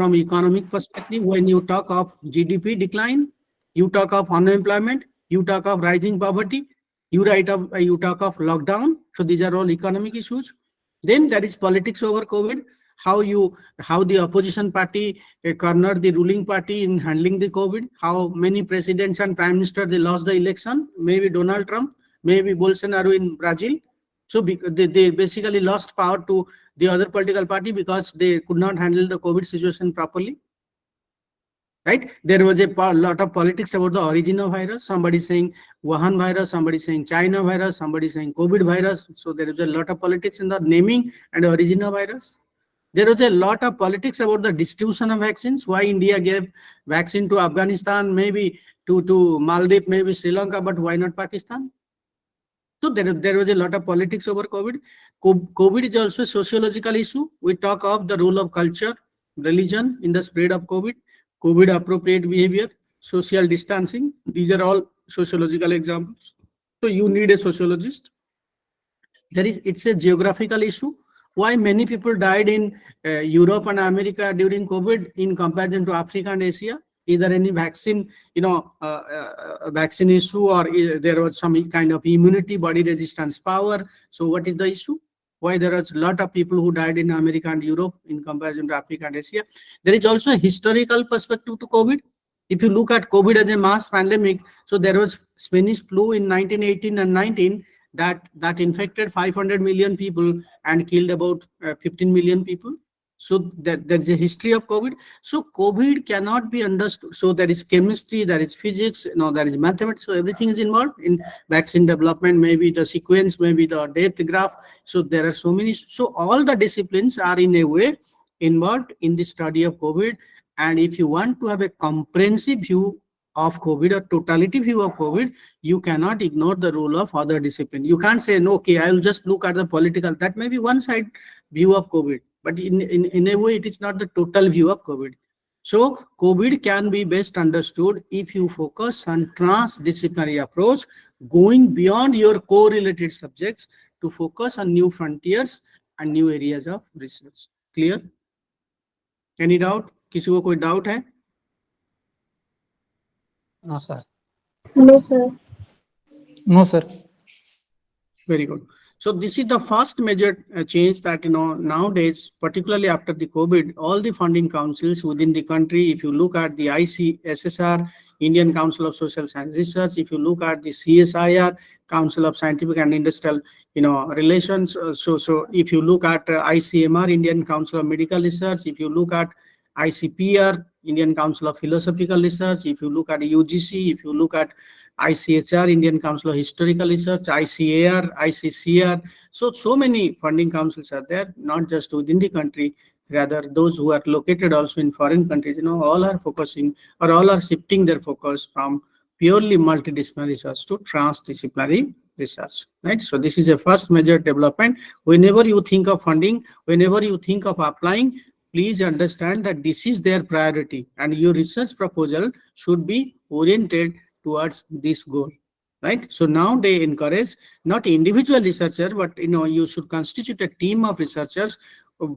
from economic perspective, when you talk of GDP decline, you talk of unemployment, you talk of rising poverty, you talk of lockdown. So these are all economic issues. Then there is politics over COVID. How the opposition party cornered the ruling party in handling the COVID. How many presidents and prime ministers they lost the election. Maybe Donald Trump, maybe Bolsonaro in Brazil. So they basically lost power to the other political party because they could not handle the COVID situation properly. Right? There was a lot of politics about the origin of virus. Somebody saying Wuhan virus, somebody saying China virus, somebody saying COVID virus. So there is a lot of politics in the naming and origin of virus. There was a lot of politics about the distribution of vaccines. Why India gave vaccine to Afghanistan, maybe to Maldives, maybe Sri Lanka, but why not Pakistan? So there was a lot of politics over COVID. COVID is also a sociological issue. We talk of the role of culture, religion in the spread of COVID, COVID appropriate behavior, social distancing. These are all sociological examples. So you need a sociologist. It's a geographical issue. Why many people died in Europe and America during COVID in comparison to Africa and Asia? Either any vaccine, vaccine issue, or there was some kind of immunity, body resistance power. So what is the issue? Why there was a lot of people who died in America and Europe in comparison to Africa and Asia? There is also a historical perspective to COVID. If you look at COVID as a mass pandemic, so there was Spanish flu in 1918 and 19 that infected 500 million people and killed about 15 million people. So there's a history of COVID. So COVID cannot be understood. So there is chemistry, there is physics, there is mathematics. So everything is involved in vaccine development, maybe the sequence, maybe the death graph. So there are so many. So all the disciplines are in a way involved in the study of COVID. And if you want to have a comprehensive view of COVID or totality view of COVID, you cannot ignore the role of other discipline. You can't say, no, okay, I will just look at the political. That may be one side view of COVID. But in a way, it is not the total view of COVID. So COVID can be best understood if you focus on transdisciplinary approach, going beyond your correlated subjects to focus on new frontiers and new areas of research. Clear? Any doubt? किसी को कोई doubt है? No, sir. No, sir. No, sir. Very good. So this is the first major change that, nowadays, particularly after the COVID, all the funding councils within the country, if you look at the ICSSR, Indian Council of Social Science Research, if you look at the CSIR, Council of Scientific and Industrial, Relations. So if you look at ICMR, Indian Council of Medical Research, if you look at ICPR, Indian Council of Philosophical Research, if you look at UGC, if you look at ICHR, Indian Council of Historical Research, ICAR, ICCR. So many funding councils are there, not just within the country, rather those who are located also in foreign countries, all are focusing or all are shifting their focus from purely multidisciplinary research to transdisciplinary research, right? So this is a first major development. Whenever you think of funding, whenever you think of applying, please understand that this is their priority and your research proposal should be oriented towards this goal, right? So now they encourage not individual researcher, but you should constitute a team of researchers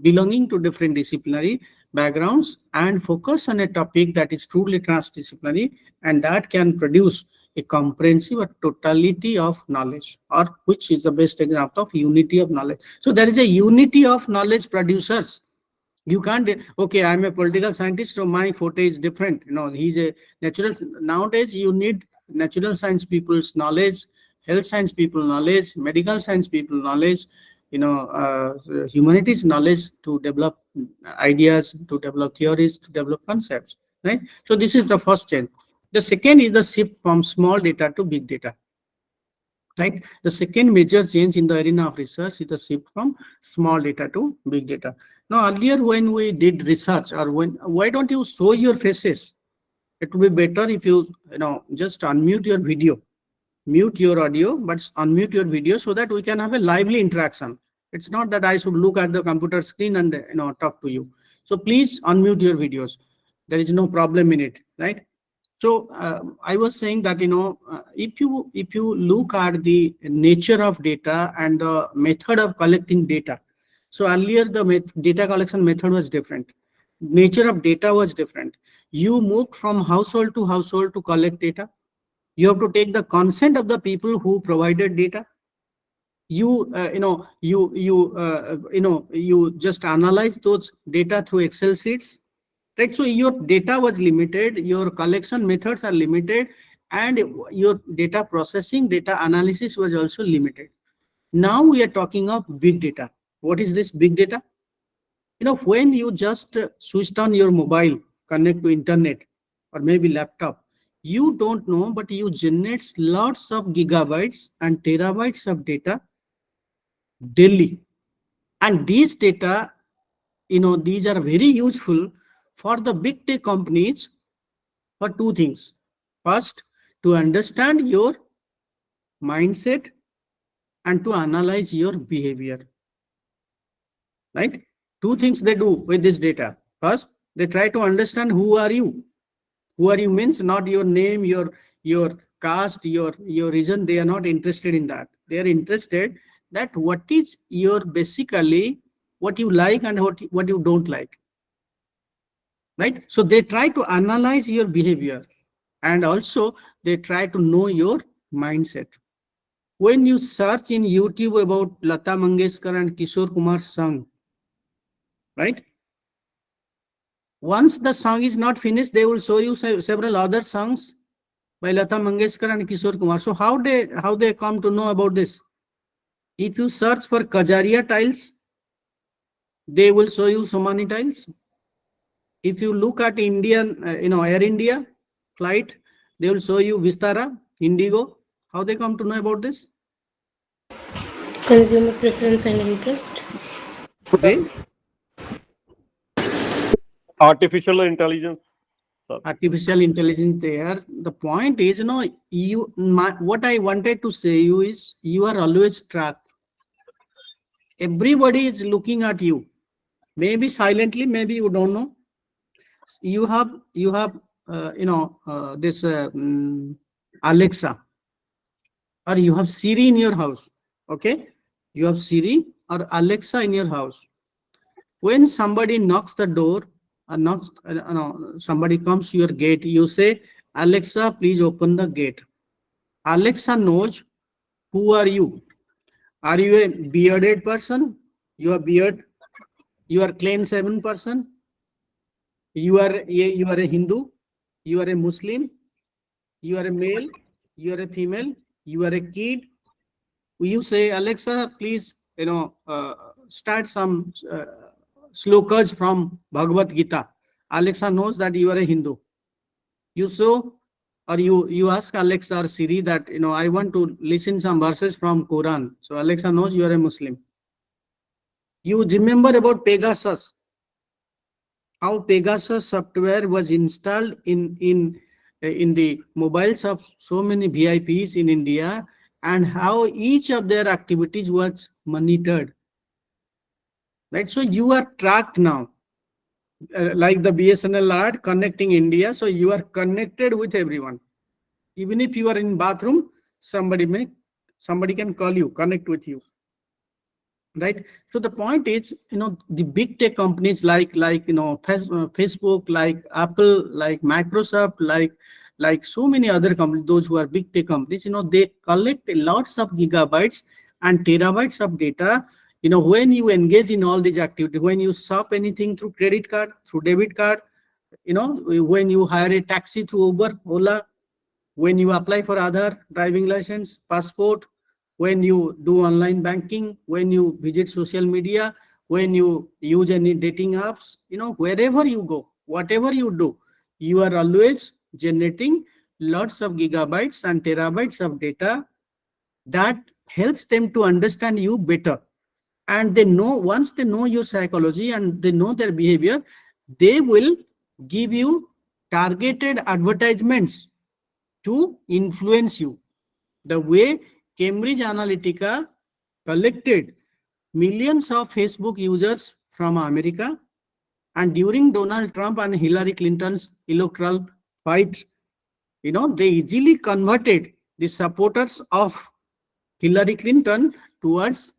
belonging to different disciplinary backgrounds and focus on a topic that is truly transdisciplinary and that can produce a comprehensive or totality of knowledge, or which is the best example of unity of knowledge. So there is a unity of knowledge producers. You can't, okay, I'm a political scientist, so my forte is different. He's a natural. Nowadays, you need natural science people's knowledge, health science people knowledge, medical science people knowledge, humanities knowledge to develop ideas, to develop theories, to develop concepts, right? So this is the first change. The second is the shift from small data to big data. Right. The second major change in the arena of research is the shift from small data to big data. Now, earlier when we did research, or why don't you show your faces? It would be better if you, just unmute your video, mute your audio, but unmute your video so that we can have a lively interaction. It's not that I should look at the computer screen and talk to you. So please unmute your videos. There is no problem in it, right? So I was saying that, if you look at the nature of data and the method of collecting data. So earlier the data collection method was different. nature of data was different. You moved from household to collect data. You have to take the consent of the people who provided data. You you just analyze those data through Excel sheets, right? So your data was limited, your collection methods are limited, and your data processing, data analysis was also limited. Now we are talking of big data. What is this big data? When you just switched on your mobile, connect to internet or maybe laptop, you don't know, but you generate lots of gigabytes and terabytes of data daily. And these data, these are very useful for the big tech companies for two things. First, to understand your mindset and to analyze your behavior. Right? Two things they do with this data. First, they try to understand who are you. Who are you means not your name, your caste, your region. They are not interested in that. They are interested that what is your basically what you like and what you don't like. Right? So they try to analyze your behavior, and also they try to know your mindset. When you search in YouTube about Lata Mangeshkar and Kishore Kumar's song, right? Once the song is not finished, they will show you several other songs by Lata Mangeshkar and Kishore Kumar. So how they come to know about this? If you search for Kajaria tiles, they will show you so many tiles. If you look at Indian, Air India flight, they will show you Vistara, Indigo. How they come to know about this? Consumer preference and interest. They Artificial intelligence. artificial intelligence there. The point is, what I wanted to say you is you are always tracked. Everybody is looking at you. Maybe silently, maybe you don't know. You have this Alexa, or you have Siri in your house. Okay, you have Siri or Alexa in your house. When somebody knocks the door, somebody comes to your gate, you say, Alexa, please open the gate. Alexa knows who are you. Are you a bearded person? You are beard. You are clean shaven person. You are a Hindu. You are a Muslim. You are a male. You are a female. You are a kid. You say, Alexa, please, start some slokas from Bhagavad Gita. Alexa knows that you are a Hindu. You so, or you ask Alexa or Siri that, I want to listen some verses from Quran. So Alexa knows you are a Muslim. You remember about Pegasus, how Pegasus software was installed in the mobiles of so many VIPs in India, and how each of their activities was monitored. Right? So you are tracked now. Like the BSNL ad connecting India, so you are connected with everyone. Even if you are in bathroom, somebody can call you, connect with you, right? So the point is, the big tech companies like Facebook, like Apple, like Microsoft, like so many other companies, those who are big tech companies, they collect lots of gigabytes and terabytes of data. When you engage in all these activities, when you shop anything through credit card, through debit card, when you hire a taxi through Uber, Ola, when you apply for Aadhaar, driving license, passport, when you do online banking, when you visit social media, when you use any dating apps, wherever you go, whatever you do, you are always generating lots of gigabytes and terabytes of data that helps them to understand you better. And they know, once they know your psychology and they know their behavior, they will give you targeted advertisements to influence you. The way Cambridge Analytica collected millions of Facebook users from America, and during Donald Trump and Hillary Clinton's electoral fight, they easily converted the supporters of Hillary Clinton towards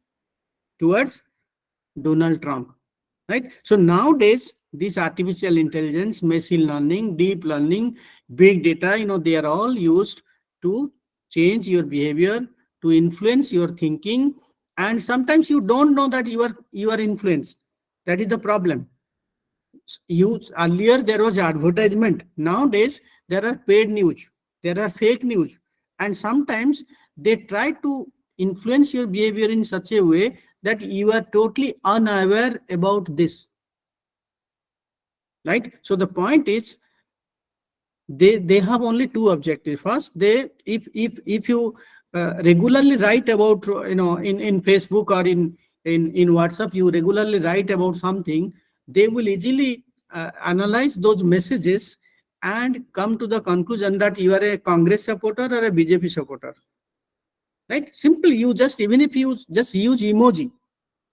Donald Trump, right? So nowadays, this artificial intelligence, machine learning, deep learning, big data, they are all used to change your behavior, to influence your thinking. And sometimes you don't know that you are influenced. That is the problem. Earlier there was advertisement. Nowadays there are paid news, there are fake news, and sometimes they try to influence your behavior in such a way that you are totally unaware about this. Right? So the point is, they have only two objectives. First, if you regularly write about, in Facebook or in WhatsApp, you regularly write about something, they will easily analyze those messages and come to the conclusion that you are a Congress supporter or a BJP supporter. Right? Simple. You just, even if you just use emoji,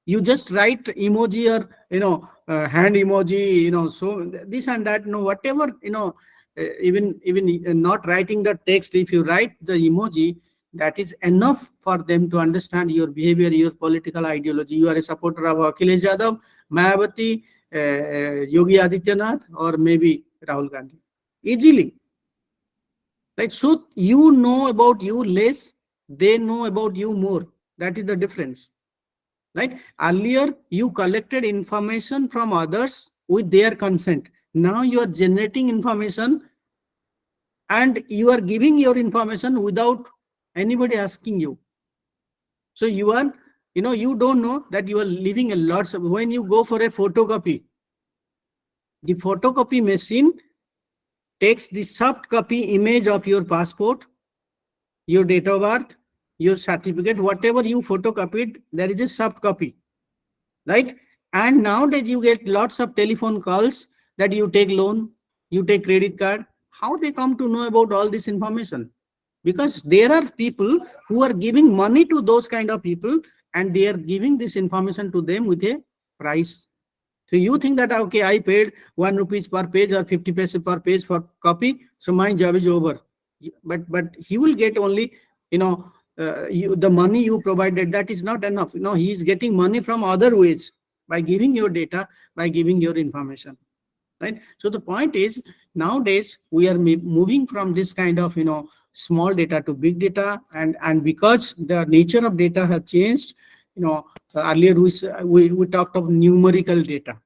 you just write emoji or hand emoji, so this and that, whatever, even not writing the text, if you write the emoji, that is enough for them to understand your behavior, your political ideology. You are a supporter of Akhilesh Yadav, Mayawati, Yogi Adityanath, or maybe Rahul Gandhi. Easily. Right? So you know about you less, they know about you more. That is the difference. Right? Earlier, you collected information from others with their consent. Now you are generating information and you are giving your information without anybody asking you. So you are, you don't know that you are leaving a lot of, when you go for a photocopy, the photocopy machine takes the soft copy image of your passport, your date of birth, your certificate, whatever you photocopied, there is a soft copy, right? And nowadays you get lots of telephone calls that you take loan, you take credit card. How they come to know about all this information? Because there are people who are giving money to those kind of people, and they are giving this information to them with a price. So you think that, okay, I paid 1 rupees per page or 50 paise per page for copy, so my job is over. But he will get only, the money you provided, that is not enough. He is getting money from other ways, by giving your data, by giving your information. Right? So the point is, nowadays we are moving from this kind of, small data to big data, and because the nature of data has changed, earlier we talked of numerical data.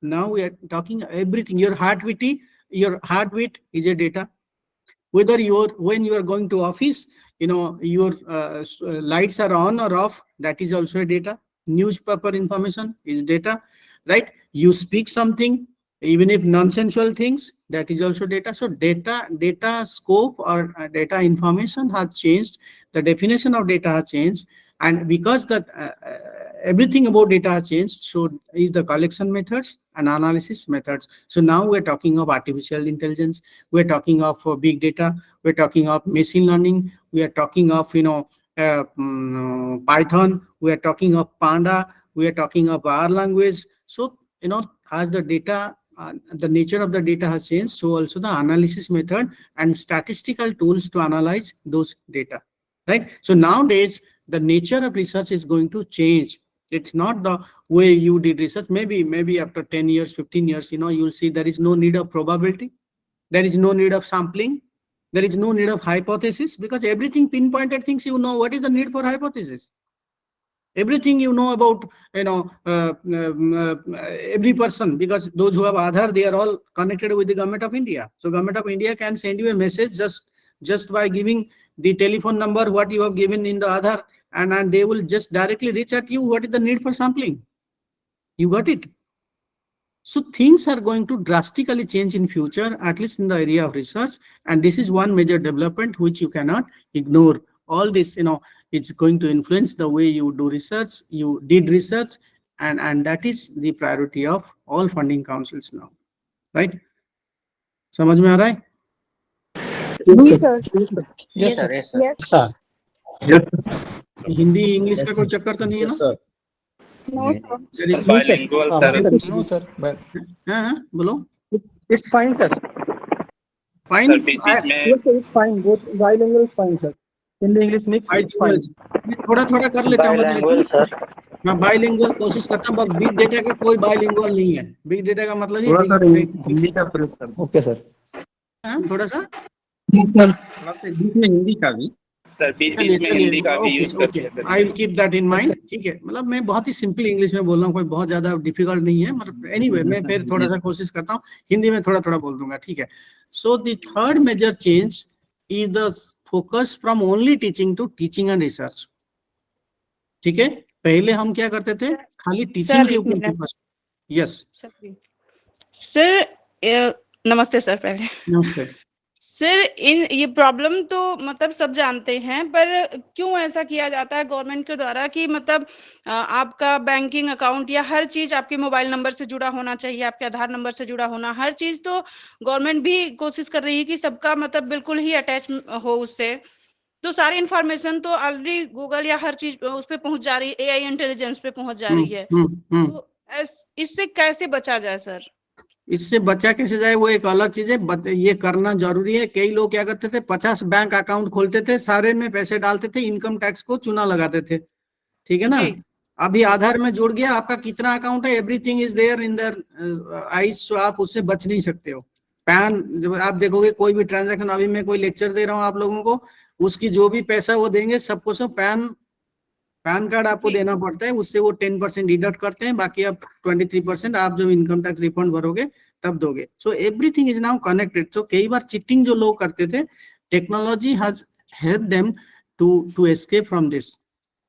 Now we are talking everything. Your heartbeat is a data. Whether when you are going to office, your lights are on or off, that is also a data. Newspaper information is data, right? You speak something, even if nonsensical things, that is also data. So data scope or data information has changed. The definition of data has changed, and because that everything about data has changed, so is the collection methods and analysis methods. So now we're talking of artificial intelligence, we're talking of big data, we're talking of machine learning, we are talking of Python, we are talking of Panda, we are talking of R language. So as the data, the nature of the data has changed, so also the analysis method and statistical tools to analyze those data. Right? So nowadays the nature of research is going to change. It's not the way you did research. Maybe after 10 years, 15 years, you'll see there is no need of probability. There is no need of sampling. There is no need of hypothesis, because everything pinpointed things, what is the need for hypothesis? Everything about, every person, because those who have Aadhaar, they are all connected with the Government of India. So Government of India can send you a message just by giving the telephone number, what you have given in the Aadhaar, and they will just directly reach at you. What is the need for sampling? You got it? So things are going to drastically change in future, at least in the area of research. And this is one major development which you cannot ignore. All this, it's going to influence the way you do research, you did research, and that is the priority of all funding councils now. Right? समझ में आ रहा है? जी sir Yes, sir. Yes, sir. Yes Sir. Hindi English का कोई चक्कर तो नहीं है ना? No sir There is- Bilingual, sir. No, sir. But हाँ, बोलो. It's fine, sir. Fine. Sir, बीच में Yes, sir, it's fine. Both bilingual is fine, sir. Hindi English mix, it's fine. थोड़ा थोड़ा कर लेता हूँ. Bilingual, sir. मैं बाइलिंगुअल कोशिश करता हूँ, बट बिग डेटा का कोई बाइलिंगुअल नहीं है। बिग डेटा का मतलब थोड़ा सा ये हिंदी का प्रयोग कर। Okay sir. थोड़ा सा सर थोड़ा सा बीच में हिंदी का भी। चलिए चलिए okay okay, I will keep that in mind. ठीक है, मतलब मैं बहुत ही सिंपल इंग्लिश में बोल रहा हूँ, कोई बहुत ज्यादा डिफिकल्ट नहीं है, मतलब एनीवे मैं फिर थोड़ा सा कोशिश करता हूँ, हिंदी में थोड़ा थोड़ा बोल दूंगा। ठीक है, so the third major change is the focus from only teaching to teaching and research. ठीक है, पहले हम क्या करते थे, खाली टीचिंग सर, के एक ऊपर मिनट। फोकस। यस सर नमस्ते सर। पहले नमस्ते। सर, इन ये प्रॉब्लम तो मतलब सब जानते हैं, पर क्यों ऐसा किया जाता है गवर्नमेंट के द्वारा कि मतलब आपका बैंकिंग अकाउंट या हर चीज आपके मोबाइल नंबर से जुड़ा होना चाहिए, आपके आधार नंबर से जुड़ा होना, हर चीज तो गवर्नमेंट भी कोशिश कर रही है कि सबका मतलब बिल्कुल ही अटैच हो उससे। तो सारी इन्फॉर्मेशन तो ऑलरेडी गूगल या हर चीज उस पे पहुंच जा रही है, एआई इंटेलिजेंस पे पहुंच जा रही है। तो इससे कैसे बचा जाए सर? इससे बचा कैसे जाए वो एक अलग चीज है, ये करना जरूरी है। कई लोग क्या करते थे, 50 बैंक अकाउंट खोलते थे, सारे में पैसे डालते थे, इनकम टैक्स को चूना लगाते थे। ठीक है ना, जी अभी आधार में जुड़ गया, आपका कितना अकाउंट है, everything is there in their eyes, तो आप उससे बच नहीं सकते हो। पैन, जब आप देखोगे कोई भी ट्रांजैक्शन, अभी मैं कोई लेक्चर दे रहा हूँ आप लोगों को, उसकी जो भी पैसा वो देंगे सबको सब पैन कार्ड आपको जी देना पड़ता है, उससे वो 10% डिडक्ट करते हैं, बाकी आप 23% आप जब इनकम टैक्स रिफंड भरोगे तब दोगे। So everything is now connected. तो कई बार चीटिंग जो लोग करते थे, technology has help them to escape from this.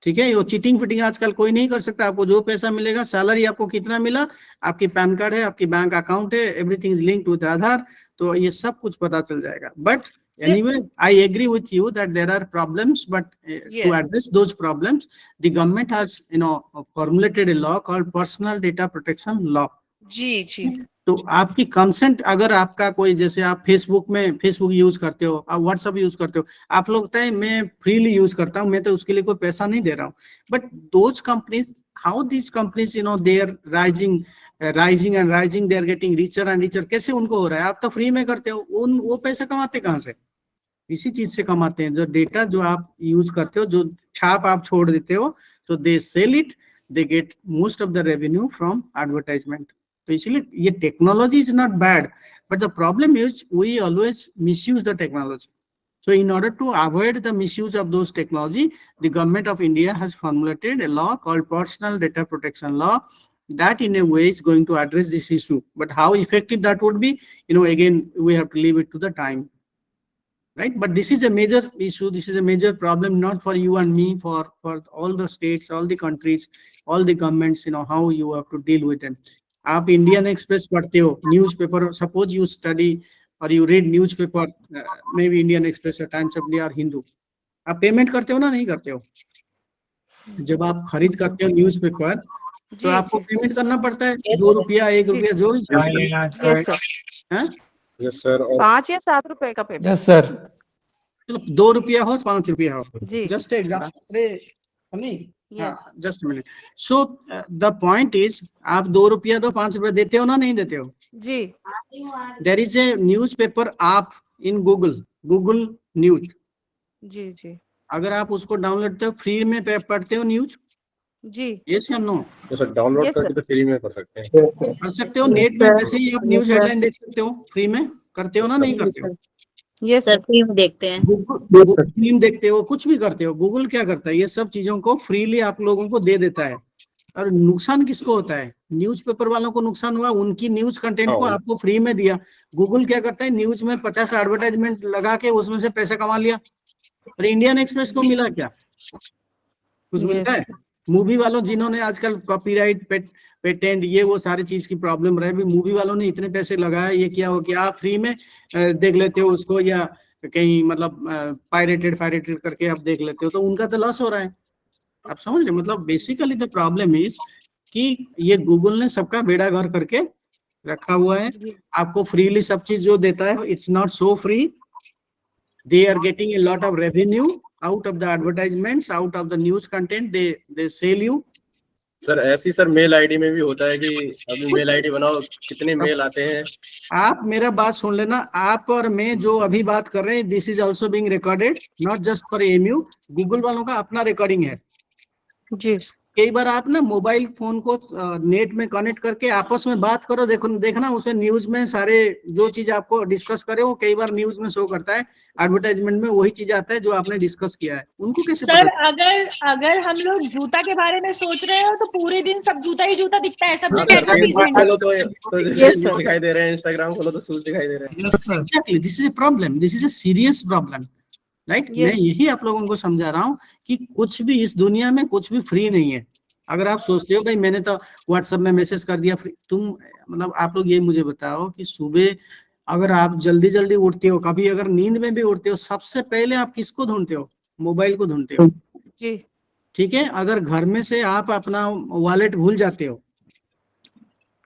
ठीक है, वो चीटिंग फिटिंग आजकल कोई नहीं कर सकता। आपको जो पैसा मिलेगा, सैलरी आपको कितना मिला, आपकी पैन कार्ड है, आपकी बैंक अकाउंट है, एवरीथिंग इज लिंक्ड विद आधार, तो ये सब कुछ पता चल जाएगा। But anyway, I agree with you that there are problems, but to Yeah. address those problems, the government has formulated a law called Personal Data Protection Law. जी जी तो आपकी consent, अगर आपका कोई, जैसे आप फेसबुक यूज करते हो, आप व्हाट्सएप यूज करते हो, आप लोग कहते हैं मैं फ्रीली यूज करता हूं, मैं तो उसके लिए कोई पैसा नहीं दे रहा हूं, but those companies, how these companies they are rising they are getting richer and richer, कैसे उनको हो रहा है? आप तो फ्री में करते हो, वो पैसे कमाते कहां से? इसी चीज से कमाते हैं, जो डेटा जो आप यूज करते हो, जो छाप आप छोड़ देते हो, तो they sell it, they get most of the revenue from advertisement. तो इसीलिए ये technology is not bad, but the problem is we always misuse the technology. So in order to avoid the misuse of those technology, the government of India has formulated a law called Personal Data Protection Law that in a way is going to address this issue. But how effective that would be, again, we have to leave it to the time. Right? But this is a major issue. This is a major problem, not for you and me, for all the states, all the countries, all the governments, how you have to deal with them. आप Indian express पढ़ते हो, newspaper, suppose you study और you read newspaper, may be Indian express, times of India और हिंदू, आप payment करते हो ना, नहीं करते हो? जब आप खरीद करते हो न्यूज़पेपर, तो आपको पेमेंट करना पड़ता है, 2 रुपया, 1 रुपया, जो भी यस सर। 5 या 7 रुपए का पेमेंट। Yes sir. चलो 2 रुपया हो, 5 रुपया हो, जी just example, Yes. Just minute. So the point is, आप 2 रुपया दो, 5 रुपया देते हो ना, नहीं देते हो? जी there is a newspaper app in Google news. जी जी अगर आप उसको डाउनलोड करते हो, फ्री में पढ़ते हो न्यूज? जी यस या नो? सर डाउनलोड Yes, करके sir. तो फ्री में कर सकते हैं। कर सकते हो, नेट में वैसे ही आप न्यूज हेडलाइन देख सकते हो, फ्री में करते हो ना, नहीं करते हो? यस सर फ्री में देखते हैं। गूगल फिल्म देखते हो, कुछ भी करते हो, गूगल क्या करता है, ये सब चीजों को फ्रीली आप लोगों को दे देता है। और नुकसान किसको होता है? न्यूज़पेपर वालों को नुकसान हुआ, उनकी न्यूज कंटेंट को आपको फ्री में दिया। गूगल क्या करता है, न्यूज में 50 एडवर्टाइजमेंट लगा के उसमें से पैसा कमा लिया। और इंडियन एक्सप्रेस को मिला क्या? कुछ मिलता है? मूवी वालों, जिन्होंने आजकल कॉपीराइट पेटेंट ये वो सारी चीज की प्रॉब्लम रहे, भी मूवी वालों ने इतने पैसे लगाया, ये क्या हो कि आप फ्री में देख लेते हो उसको, या कहीं मतलब पायरेटेड करके आप देख लेते हो, तो उनका तो लॉस हो रहा है। आप समझ रहे? मतलब बेसिकली द प्रॉब्लम इज कि ये गूगल ने सबका बेड़ा घर करके रखा हुआ है। आपको फ्रीली सब चीज जो देता है, it's not so free. They are getting a lot of revenue out of the advertisements, out of the news content, they sell you. Sir ऐसी सर मेल आईडी में भी होता है कि अभी मेल आईडी बनाओ, कितने मेल आते हैं। आप मेरा बात सुन लेना, आप और मैं जो अभी बात कर रहे हैं, this is also being recorded, not just for AMU. Google वालों का अपना रिकॉर्डिंग है जी कई बार आप ना मोबाइल फोन को नेट में कनेक्ट करके आपस में बात करो, देखो देखना उसमें न्यूज में सारे जो चीज आपको डिस्कस करे वो कई बार न्यूज में शो करता है, एडवर्टाइजमेंट में वही चीज आता है जो आपने डिस्कस किया है। उनको कैसे सर पता? अगर हम लोग जूता के बारे में सोच रहे हो तो पूरे दिन सब जूता ही जूता दिखता है, सब हाँ, जगह तो एडवर्टीजमेंट। खोलो तो Yes, sir. दिखाई दे रहे हैं, इंस्टाग्राम खोलो तो शूज दिखाई दे रहे हैं। Exactly, this is a problem, this is a serious problem, right. मैं Yes. यही आप लोगों को समझा रहा हूँ कि कुछ भी इस दुनिया में कुछ भी फ्री नहीं है। अगर आप सोचते हो भाई मैंने तो व्हाट्सएप में मैसेज कर दिया फ्री, तुम मतलब आप लोग ये मुझे बताओ कि सुबह अगर आप जल्दी जल्दी उठते हो, कभी अगर नींद में भी उठते हो, सबसे पहले आप किसको ढूंढते हो? मोबाइल को ढूंढते हो, जी, ठीक है। अगर घर में से आप अपना वॉलेट भूल जाते हो,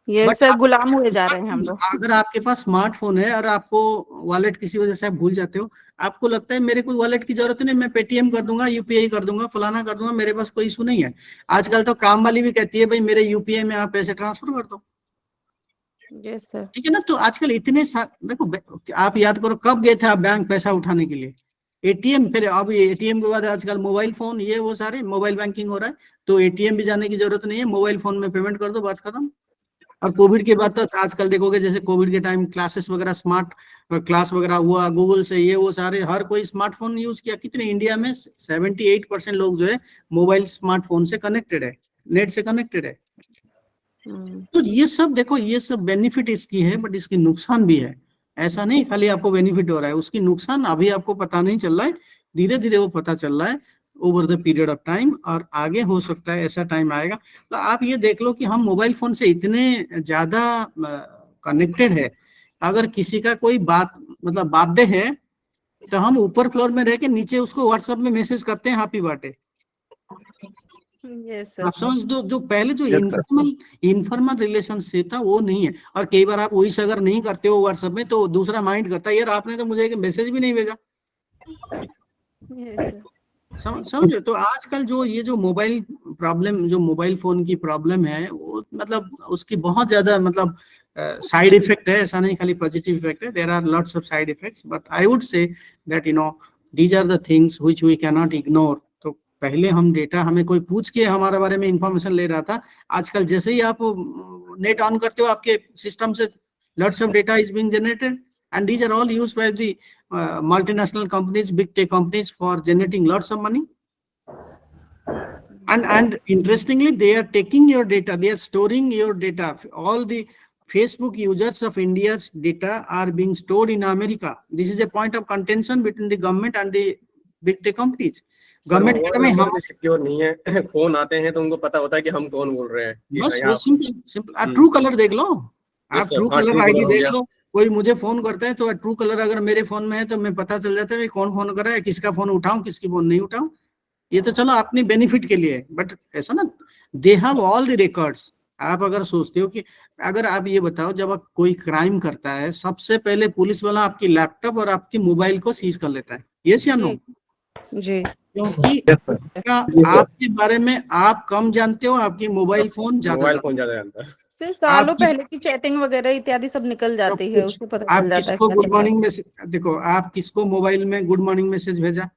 ये बट सर गुलाम हुए जा रहे हैं हम लोग। अगर आपके पास स्मार्टफोन है और आपको वॉलेट किसी वजह से आप भूल जाते हो, आपको लगता है मेरे को वॉलेट की जरूरत नहीं, मैं पेटीएम कर दूंगा, यूपीआई कर दूंगा, फलाना कर दूंगा, मेरे पास कोई इशू नहीं है। आजकल तो काम वाली भी कहती है भाई मेरे यूपीआई में आप पैसे ट्रांसफर कर दो, यस सर। ठीक है ना। तो आजकल इतने देखो, आप याद करो कब गए थे आप बैंक पैसा उठाने के लिए? एटीएम, फिर अब एटीएम के बाद आजकल मोबाइल फोन, ये वो सारे मोबाइल बैंकिंग हो रहा है, तो एटीएम भी जाने की जरूरत नहीं है, मोबाइल फोन में पेमेंट कर दो, बात खत्म। और कोविड के बाद तो आजकल देखोगे जैसे कोविड के टाइम क्लासेस वगैरह, स्मार्ट क्लास वगैरह हुआ, गूगल से ये वो सारे, हर कोई स्मार्टफोन यूज किया। कितने इंडिया में 78% लोग जो है मोबाइल स्मार्टफोन से कनेक्टेड है, नेट से कनेक्टेड है। तो ये सब देखो, ये सब बेनिफिट इसकी है, बट इसकी नुकसान भी है। ऐसा नहीं खाली आपको बेनिफिट हो रहा है, उसकी नुकसान अभी आपको पता नहीं चल रहा है, धीरे धीरे वो पता चल रहा है over the period of time, और आगे हो सकता है ऐसा टाइम आएगा। तो आप ये देख लो कि हम मोबाइल फोन से इतने ज्यादा कनेक्टेड है, अगर किसी का कोई बात मतलब बर्थडे है तो हम ऊपर फ्लोर में रह के नीचे उसको व्हाट्सएप में मैसेज करते हैं हैप्पी बर्थडे। यस आप सर। समझ दो, जो पहले जो इनफॉर्मल रिलेशनशिप था वो नहीं है। और कई बार आप वही से अगर नहीं करते हो व्हाट्सएप में तो दूसरा माइंड करता है यार आपने तो मुझे एक मैसेज भी नहीं भेजा, यस सर। समझे। तो आजकल जो ये जो मोबाइल प्रॉब्लम, जो मोबाइल फोन की प्रॉब्लम है, वो मतलब उसकी बहुत ज्यादा मतलब साइड इफेक्ट है, ऐसा नहीं खाली पॉजिटिव इफेक्ट है, there are lots of side effects, but I would say that these are the things which we can not ignore. तो पहले हम डेटा, हमें कोई पूछ के हमारे बारे में इंफॉर्मेशन ले रहा था, आजकल जैसे ही आप नेट ऑन करते हो आपके सिस्टम से lots of data is being generated, and these are all used by the multinational companies, big tech companies, for generating lots of money. And interestingly, they are taking your data, they are storing your data. All the Facebook users of India's data are being stored in America. This is a point of contention between the government and the big tech companies. Government कह रहा है हम secure नहीं है, phone आते हैं तो उनको पता होता है कि हम कौन बोल रहे हैं। बस वो सिंपल ट्रू कलर देख लो, आप ट्रू कलर आईडी देख लो, कोई मुझे फोन करता है तो ट्रू कलर अगर मेरे फोन में है तो मैं पता चल जाता है कौन फोन कर रहा है, किसका फोन उठाऊं किसकी फोन नहीं उठाऊं। ये तो चलो अपनी बेनिफिट के लिए, बट ऐसा ना, they have all the records. आप अगर सोचते हो कि अगर आप ये बताओ जब आप कोई क्राइम करता है सबसे पहले पुलिस वाला आपकी लैपटॉप और आपकी मोबाइल को सीज कर लेता है, यस या नो? जी। क्योंकि आपके बारे में आप कम जानते हो, आपकी मोबाइल फोन ज्यादा जानता है। सर सालों आप किस- पहले की चैटिंग वगैरह इत्यादि सब निकल जाती है, उसको पता आप चल जाता है किसको क्या गुड चल रहा है। मॉर्निंग मैसेज, देखो आप किसको मोबाइल में गुड मॉर्निंग मैसेज भेजा,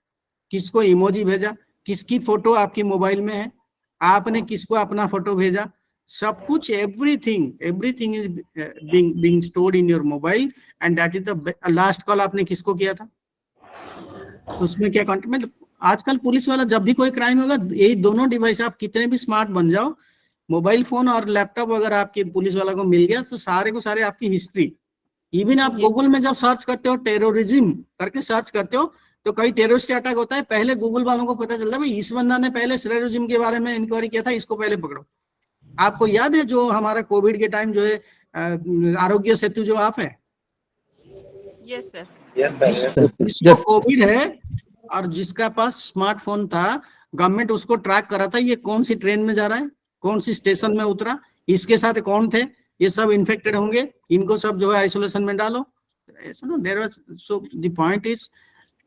किसको इमोजी भेजा, किसकी फोटो आपकी मोबाइल में है, आपने किसको अपना फोटो भेजा, सब कुछ everything is being stored in your mobile, and that is the last call आपने किसको किया था, उसमें क्या कंटेंट। आजकल पुलिस वाला जब भी कोई क्राइम होगा, यही दोनों डिवाइस, आप कितने भी स्मार्ट बन जाओ, मोबाइल फोन और लैपटॉप अगर आपके पुलिस वाला को मिल गया तो सारे को सारे आपकी हिस्ट्री, इवन आप जी। गूगल में जब सर्च करते हो टेररिज्म करके सर्च करते हो तो कई टेररिस्ट अटैक होता है, पहले गूगल वालों को पता चलता है भाई इस बंदा ने पहले टेररिज्म के बारे में इंक्वायरी किया था, इसको पहले पकड़ो। आपको याद है जो हमारा कोविड के टाइम जो है आरोग्य सेतु जो आप है, यस सर। जिसको कोविड है और जिसका पास स्मार्टफोन था, गवर्नमेंट उसको ट्रैक करा था ये कौन सी ट्रेन में जा रहा है, कौन सी स्टेशन में उतरा, इसके साथ कौन थे, ये सब इन्फेक्टेड होंगे, इनको सब जो है आइसोलेशन में डालो, ऐसा ना। There was, so the point is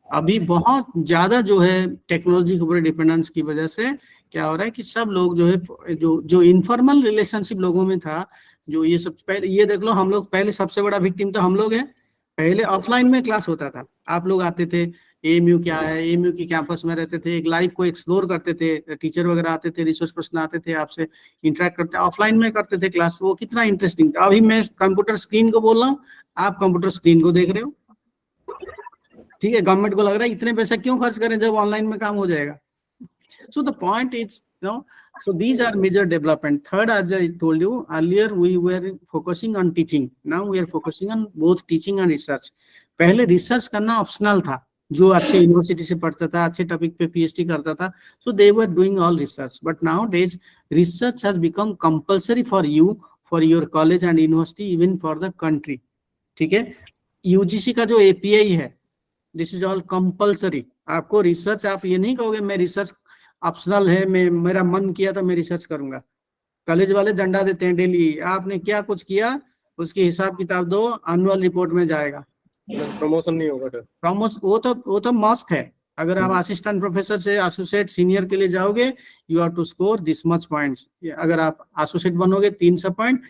अभी बहुत ज्यादा जो है टेक्नोलॉजी के ऊपर डिपेंडेंस की वजह से क्या हो रहा है कि सब लोग जो है जो इनफॉर्मल रिलेशनशिप लोगों में था, जो ये सब पहले, ये देख लो हम लोग पहले सबसे बड़ा विक्टिम तो हम लोग हैं, पहले ऑफलाइन में क्लास होता था, आप लोग आते थे, एएमयू क्या है, एएमयू की कैंपस में रहते थे, एक लाइव को एक्सप्लोर करते थे, टीचर वगैरह आते थे, रिसर्च पर्सन आते थे, आपसे इंटरेक्ट करते, ऑफलाइन में करते थे क्लास, वो कितना इंटरेस्टिंग था। अभी मैं कंप्यूटर स्क्रीन को बोल रहा हूँ, आप कंप्यूटर स्क्रीन को देख रहे हो, ठीक है। गवर्नमेंट को लग रहा है इतने पैसे क्यों खर्च करें जब ऑनलाइन में काम हो जाएगा। So the point is, so these are major development. Third, as I told you earlier, we were focusing on teaching. Now we are focusing on both teaching and research. पहले रिसर्च करना optional था, जो अच्छे university से पढ़ता था, अच्छे topic पे पीएचडी करता था, so they were doing all research. But nowadays, research has become compulsory for you, for your college and university, even for the country. ठीक है। यूजीसी का जो एपीआई है, दिस इज ऑल कंपल्सरी। आपको research, आप ये नहीं कहोगे मैं रिसर्च ऑप्शनल है, मैं मेरा मन किया तो मैं रिसर्च करूंगा। कॉलेज वाले डंडा देते हैं डेली, आपने क्या कुछ किया उसकी हिसाब किताब दो, एनुअल रिपोर्ट में जाएगा। प्रमोशन नहीं होगा सर। प्रमोशन वो तो मस्ट है। अगर आप असिस्टेंट प्रोफेसर से एसोसिएट सीनियर के लिए जाओगे, you have to score this much points. अगर आप एसोसिएट बनोगे 300 पॉइंट,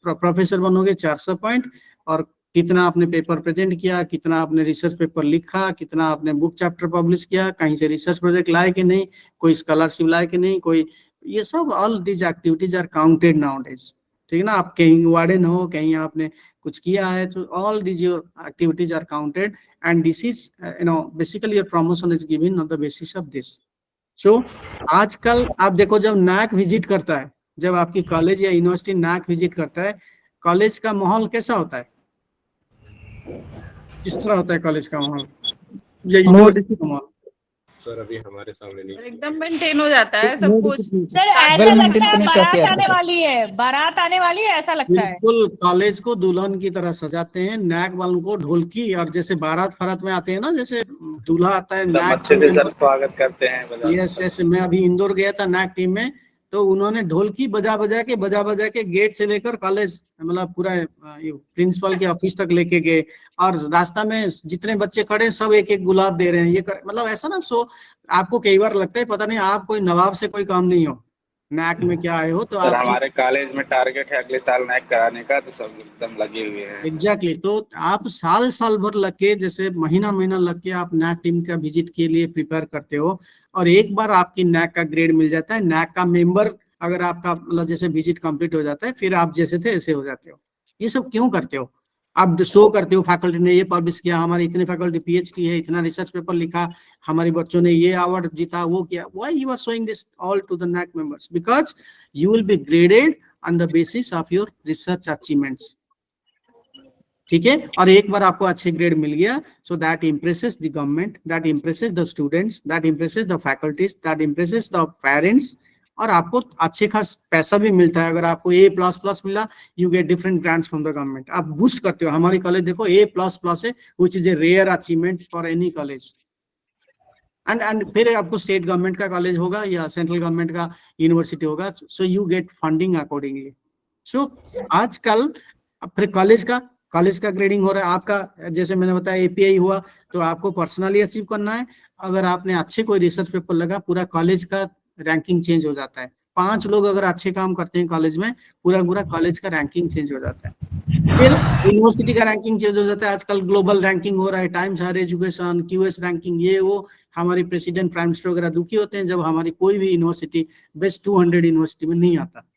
प्रोफेसर बनोगे 400 पॉइंट, और कितना आपने पेपर प्रेजेंट किया, कितना आपने रिसर्च पेपर लिखा, कितना आपने बुक चैप्टर पब्लिश किया, कहीं से रिसर्च प्रोजेक्ट लाए कि नहीं, कोई स्कॉलरशिप लाए कि नहीं, कोई, ये सब all these activities are counted nowadays. ठीक है ना। आप कहीं वार्डन हो, कहीं आपने कुछ किया है, तो all these your activities are counted, and this is basically your promotion is given on the basis of this. So आजकल आप देखो, जब नैक विजिट करता है, जब आपकी कॉलेज या यूनिवर्सिटी नैक विजिट करता है, कॉलेज का माहौल कैसा होता है, किस तरह होता है कॉलेज का माहौल या यूनिवर्सिटी का माहौल? सर अभी हमारे सामने नहीं। एकदम मेंटेन हो जाता है सब कुछ। सर ऐसा लगता है बारात आने वाली है, बारात आने वाली है, ऐसा लगता है। बिल्कुल, कॉलेज को दुल्हन की तरह सजाते हैं, नैक वालों को ढोलकी, और जैसे बारात फरात में आते हैं ना, जैसे दूल्हा आता है नैक, स्वागत करते हैं। यस यस, मैं अभी इंदौर गया था नैक टीम में, तो उन्होंने ढोलकी बजा बजा के गेट से लेकर कॉलेज, मतलब पूरा प्रिंसिपल के ऑफिस तक लेके गए, और रास्ता में जितने बच्चे खड़े सब एक एक गुलाब दे रहे हैं, ये मतलब ऐसा ना। सो आपको कई बार लगता है पता नहीं आप कोई नवाब से कोई काम नहीं हो, नैक में क्या आए हो। तो आप, हमारे कॉलेज में टारगेट है अगले साल नैक कराने का, तो सब एकदम लगे हुए हैं। एग्जैक्टली। तो आप साल भर लग के, जैसे महीना लग के आप नैक टीम का विजिट के लिए प्रिपेयर करते हो, और एक बार आपकी नैक का ग्रेड मिल जाता है, नैक का मेंबर अगर आपका मतलब जैसे विजिट कंप्लीट हो जाता है, फिर आप जैसे थे ऐसे हो जाते हो। ये सब क्यों करते हो? आप शो करते हो फैकल्टी ने ये पब्लिश किया, हमारी इतने फैकल्टी पीएचडी है, इतना रिसर्च पेपर लिखा, हमारे बच्चों ने ये अवार्ड जीता, वो किया। Why you are showing this all to the NAAC members? Because you will be graded on the basis of your research achievements. ठीक है। और एक बार आपको अच्छे ग्रेड मिल गया, so that impresses the government, that impresses the students, that impresses the faculties, that impresses the parents, और आपको अच्छे खास पैसा भी मिलता है। अगर आपको A++ मिला, you get different grants from the government, आप बूस्ट करते हो। हमारी कॉलेज देखो A++ है, which is a rare achievement for any college. And फिर आपको स्टेट गवर्नमेंट का कॉलेज होगा या सेंट्रल गवर्नमेंट का यूनिवर्सिटी होगा, so you get funding accordingly. So आजकल फिर कॉलेज का ग्रेडिंग हो रहा है आपका, जैसे मैंने बताया एपीआई हुआ, तो आपको पर्सनली अचीव करना है। अगर आपने अच्छे कोई रिसर्च पेपर लगा, पूरा कॉलेज का रैंकिंग चेंज हो जाता है। 5 लोग अगर अच्छे काम करते हैं कॉलेज में, पूरा कॉलेज का रैंकिंग चेंज हो जाता है। फिर यूनिवर्सिटी का रैंकिंग चेंज हो जाता है। आजकल ग्लोबल रैंकिंग हो रहा है, Times Higher Education, QS ranking, ये वो। हमारे प्रेसिडेंट प्राइम मिनिस्टर वगैरह दुखी होते हैं जब हमारी कोई भी यूनिवर्सिटी बेस्ट 200 यूनिवर्सिटी में नहीं आता।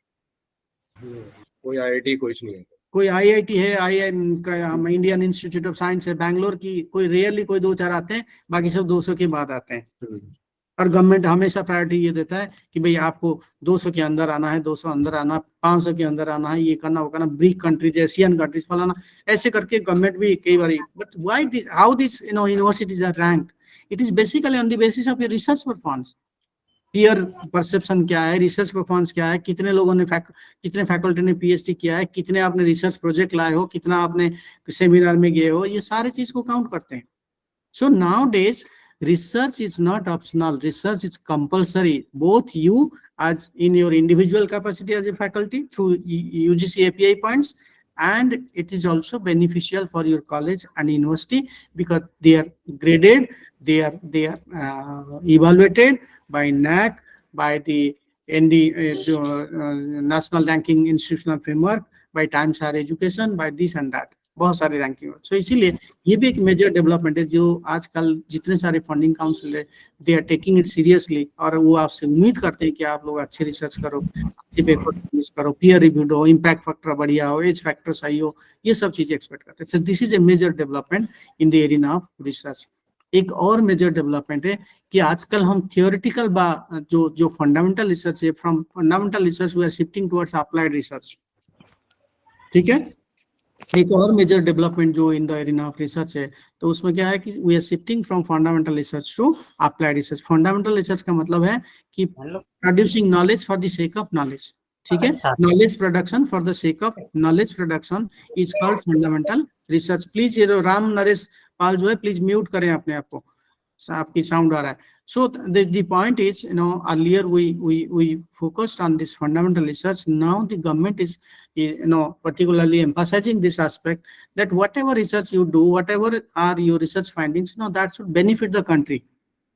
कोई आईआईटी कुछ नहीं है, कोई आईआईटी है, इंडियन इंस्टीट्यूट ऑफ साइंस है बैंगलोर की, कोई रेयरली कोई 2-4 आते हैं, बाकी सब 200 के बाद आते हैं। और गवर्नमेंट हमेशा प्रायोरिटी ये देता है कि भाई आपको 200 के अंदर आना है, 200 अंदर आना, 500 के अंदर आना है, ये करना वो करना, ब्रिक कंट्रीज, एशियन कंट्रीज फलाना, ऐसे करके गवर्नमेंट भी कई बार। But why this, how this universities are ranked? It is basically on the basis of your research performance. Peer perception क्या है, रिसर्च परफॉर्मेंस क्या है, कितने लोगों ने कितने फैकल्टी ने पीएचडी किया है, कितने आपने रिसर्च प्रोजेक्ट लाए हो, कितना आपने सेमिनार में गए हो, ये सारे चीज को काउंट करते हैं। सो nowadays research is not optional, research is compulsory, both you as in your individual capacity as a faculty through UGC API points, and it is also beneficial for your college and university because they are graded, they are evaluated by NAC, by the National Ranking Institutional Framework, by Times Higher Education, by this and that. बहुत सारी ranking. सो इसीलिए ये भी एक major development है जो आजकल जितने सारे फंडिंग काउंसिल है they are taking it seriously, और वो आपसे उम्मीद करते हैं कि आप लोग अच्छे रिसर्च करो, अच्छे पेपर पब्लिश करो, पीयर रिव्यूड हो, इम्पैक्ट फैक्टर बढ़िया हो, एज फैक्टर सही हो, ये सब चीजें एक्सपेक्ट करते हैं। So this is a major development in the area of research. एक और मेजर डेवलपमेंट है कि आजकल हम थियोरेटिकल जो फंडामेंटल रिसर्च है, from fundamental research we are shifting towards applied research. ठीक है, एक और मेजर डेवलपमेंट जो in the area of research है, तो उसमें क्या है कि we are shifting from fundamental research to applied research. Fundamental research का मतलब है कि producing knowledge for the sake of knowledge. ठीक है, knowledge production for the sake of knowledge production is called fundamental research. Please ये राम नरेश पाल जो है please mute करें अपने आप को, आपकी साउंड आ रहा है। So the point is, earlier we focused on this fundamental research. Now the government is, particularly emphasizing this aspect that whatever research you do, whatever are your research findings, that should benefit the country,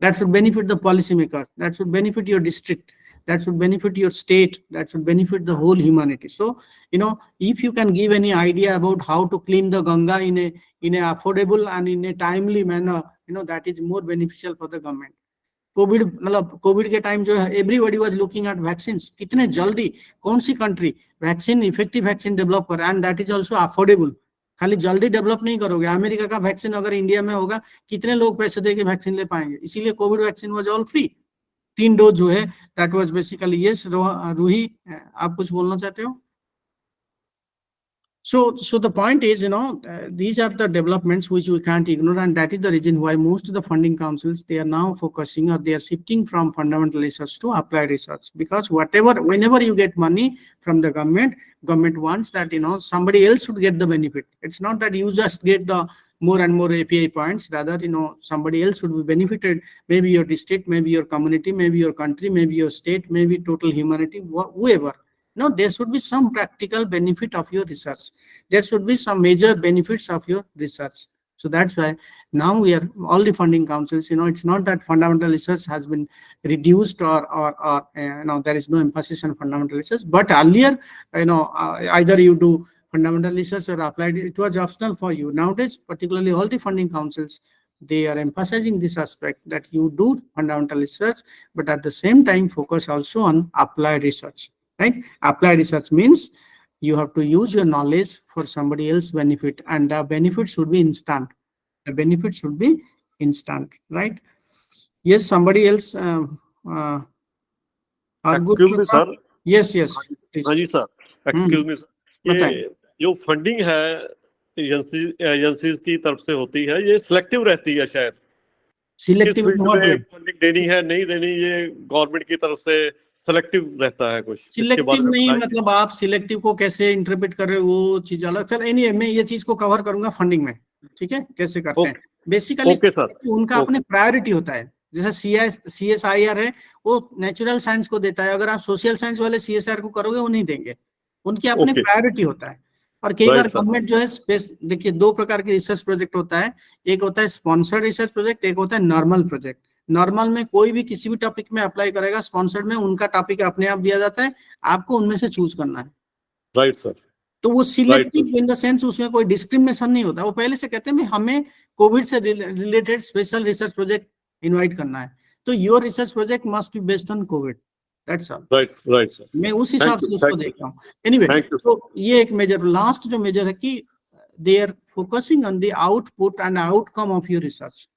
that should benefit the policymakers, that should benefit your district, that should benefit your state, that should benefit the whole humanity. So, if you can give any idea about how to clean the Ganga in a affordable and in a timely manner, that is more beneficial for the government. Covid के time जो है everybody was looking at vaccine, कितने जल्दी कौन सी country vaccine, effective vaccine develop कर, and that is also affordable. खाली जल्दी डेवलप नहीं करोगे, अमेरिका का वैक्सीन अगर इंडिया में होगा कितने लोग पैसे देके वैक्सीन ले पाएंगे, इसीलिए Covid vaccine was all free. 3 dose जो है that was basically. Yes Ruhi, आप कुछ बोलना चाहते हो? So the point is, these are the developments which we can't ignore, and that is the reason why most of the funding councils, they are now focusing, or they are shifting from fundamental research to applied research, because whenever you get money from the government wants that, somebody else should get the benefit. It's not that you just get the more and more API points, rather, somebody else should be benefited, maybe your district, maybe your community, maybe your country, maybe your state, maybe total humanity, whoever. No, there should be some practical benefit of your research. There should be some major benefits of your research. So that's why now we are all the funding councils. It's not that fundamental research has been reduced or there is no emphasis on fundamental research. But earlier, either you do fundamental research or applied, it was optional for you. Nowadays, particularly all the funding councils, they are emphasizing this aspect that you do fundamental research, but at the same time focus also on applied research. Right? Applied research means you have to use your knowledge for somebody else's benefit, and the benefit should be instant. The benefit should be instant, right? Yes, somebody else. Excuse me, sir. Yes. Please. हाँ जी sir, excuse me sir, ये जो funding है agencies की तरफ से होती है, ये सिलेक्टिव रहती है शायद। सिलेक्टिव फंडिंग देनी है नहीं देनी, ये गवर्नमेंट की तरफ से सिलेक्टिव रहता है कुछ। सिलेक्टिव नहीं, मतलब आप सिलेक्टिव को कैसे इंटरप्रेट कर रहे हो वो चीज अलग। चल एनीवे, मैं ये चीज को कवर करूंगा फंडिंग में, ठीक है, कैसे करते हैं। बेसिकली उनका अपने प्रायोरिटी होता है। जैसे CSIR है, वो नेचुरल साइंस को देता है, अगर आप सोशल साइंस वाले CSIR को करोगे वो नहीं देंगे, उनकी अपने प्रायोरिटी होता है। और कई बार गवर्नमेंट जो है स्पेस, देखिए 2 प्रकार के रिसर्च प्रोजेक्ट होता है, एक होता है स्पॉन्सर्ड रिसर्च प्रोजेक्ट, एक होता है नॉर्मल प्रोजेक्ट। नॉर्मल में कोई भी किसी भी टॉपिक में अप्लाई करेगा, स्पॉन्सर्ड में उनका टॉपिक अपने आप दिया जाता है, आपको उनमें से चूज करना है। Right sir. तो वो सिलेक्टिव इन द सेंस, उसमें कोई डिस्क्रिमिनेशन नहीं होता। वो पहले से कहते हैं हमें कोविड से related special research project invite करना है, तो your research project must be based on Covid, that's all. Right sir, मैं उस हिसाब से उसको देख रहा हूँ। एनीवे, तो ये एक मेजर, लास्ट जो मेजर है कि they are focusing on the output and outcome of your research.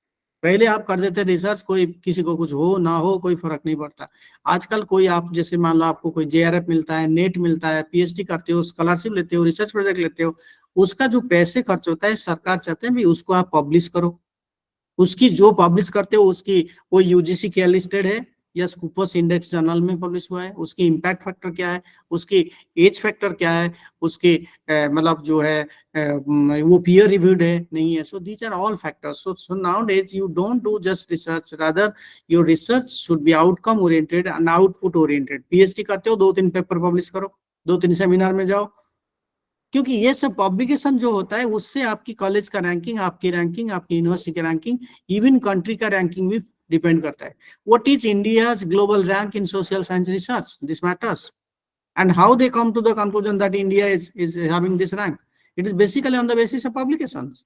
पहले आप कर देते रिसर्च, कोई किसी को कुछ हो ना हो कोई फर्क नहीं पड़ता। आजकल कोई आप जैसे मान लो आपको कोई JRF मिलता है, नेट मिलता है, PhD करते हो, स्कॉलरशिप लेते हो, रिसर्च प्रोजेक्ट लेते हो, उसका जो पैसे खर्च होता है सरकार चाहते हैं भी उसको आप पब्लिश करो। उसकी जो पब्लिश करते हो उसकी वो UGC क्या लिस्टेड है या स्कूपर्स इंडेक्स जर्नल में पब्लिश हुआ है, उसकी इम्पैक्ट फैक्टर क्या है, उसकी एज फैक्टर क्या है, उसकी मतलब जो है वो पीयर रिव्यूड है नहीं है। So these are all factors. So nowadays you don't do just research, rather your research should be outcome oriented and output oriented. PhD करते हो 2-3 पेपर पब्लिश करो, 2-3 सेमिनार में जाओ, क्योंकि ये सब पब्लिकेशन जो होता है उससे आपकी कॉलेज का रैंकिंग, आपकी यूनिवर्सिटी की रैंकिंग, इवन कंट्री का रैंकिंग भी डिपेंड करता है। What is India's global rank in social science research? This matters. And how they come to the conclusion that India is having this rank? It is basically on the basis of publications.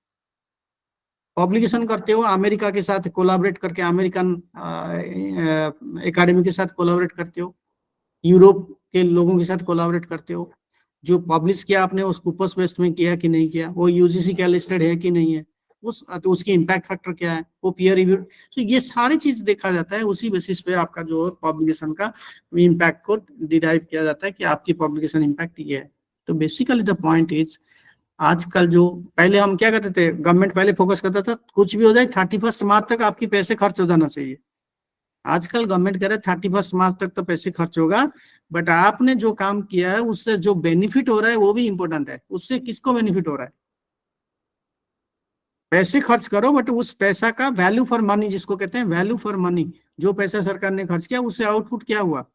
Publication करते हो, America के साथ collaborate करके, American academy के साथ collaborate करते हो, Europe के लोगों के साथ कोलैबोरेट करते हो, जो पब्लिश किया आपने उस स्कूपस बेस्ड में किया कि नहीं किया, वो यूजीसी का लिस्टेड है कि नहीं है, तो उसकी इम्पैक्ट फैक्टर क्या है, वो पीयर रिव्यू, तो ये सारी चीज देखा जाता है। उसी बेसिस पे आपका जो पब्लिकेशन का इम्पैक्ट को डिराइव किया जाता है कि आपकी पब्लिकेशन इम्पैक्ट ये है। तो बेसिकली द पॉइंट इज, आजकल जो पहले हम क्या करते थे, गवर्नमेंट पहले फोकस करता था कुछ भी हो जाए 31 मार्च तक आपकी पैसे खर्च हो जाना चाहिए। आजकल गवर्नमेंट कह रहा है 31 मार्च तक तो पैसे खर्च होगा, बट आपने जो काम किया है उससे जो बेनिफिट हो रहा है वो भी इंपॉर्टेंट है। उससे किसको बेनिफिट हो रहा है? पैसे खर्च करो बट उस पैसा का वैल्यू फॉर मनी, जिसको कहते हैं वैल्यू फॉर मनी, जो पैसा सरकार ने खर्च किया उससे आउटपुट क्या हुआ,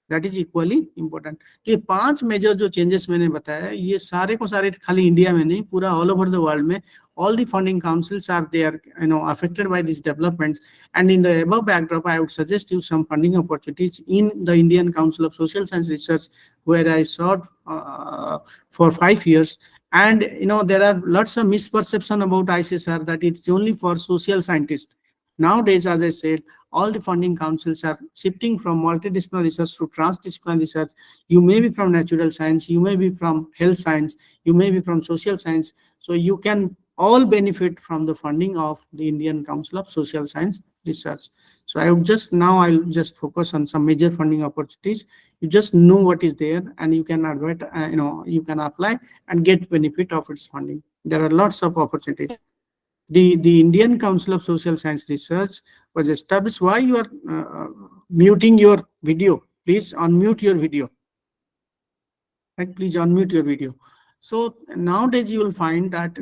दैट इज इक्वली इंपॉर्टेंट। तो ये 5 मेजर जो चेंजेस मैंने बताया, ये सारे को सारे खाली इंडिया में नहीं, पूरा ऑल ओवर द वर्ल्ड में all the funding councils are there, affected by these developments. And in the above backdrop, I would suggest you some funding opportunities in the Indian Council of Social Science Research, where I served for 5 years. And there are lots of misperception about ICSR, that it's only for social scientists. Nowadays, as I said, all the funding councils are shifting from multidisciplinary research to transdisciplinary research. You may be from natural science, you may be from health science, you may be from social science. So you can all benefit from the funding of the Indian Council of Social Science Research. So I'll just focus on some major funding opportunities. You just know what is there, and you can you can apply and get benefit of its funding. There are lots of opportunities. The Indian Council of Social Science Research was established. Why you are muting your video? Please unmute your video. Right? Please unmute your video. So nowadays you will find that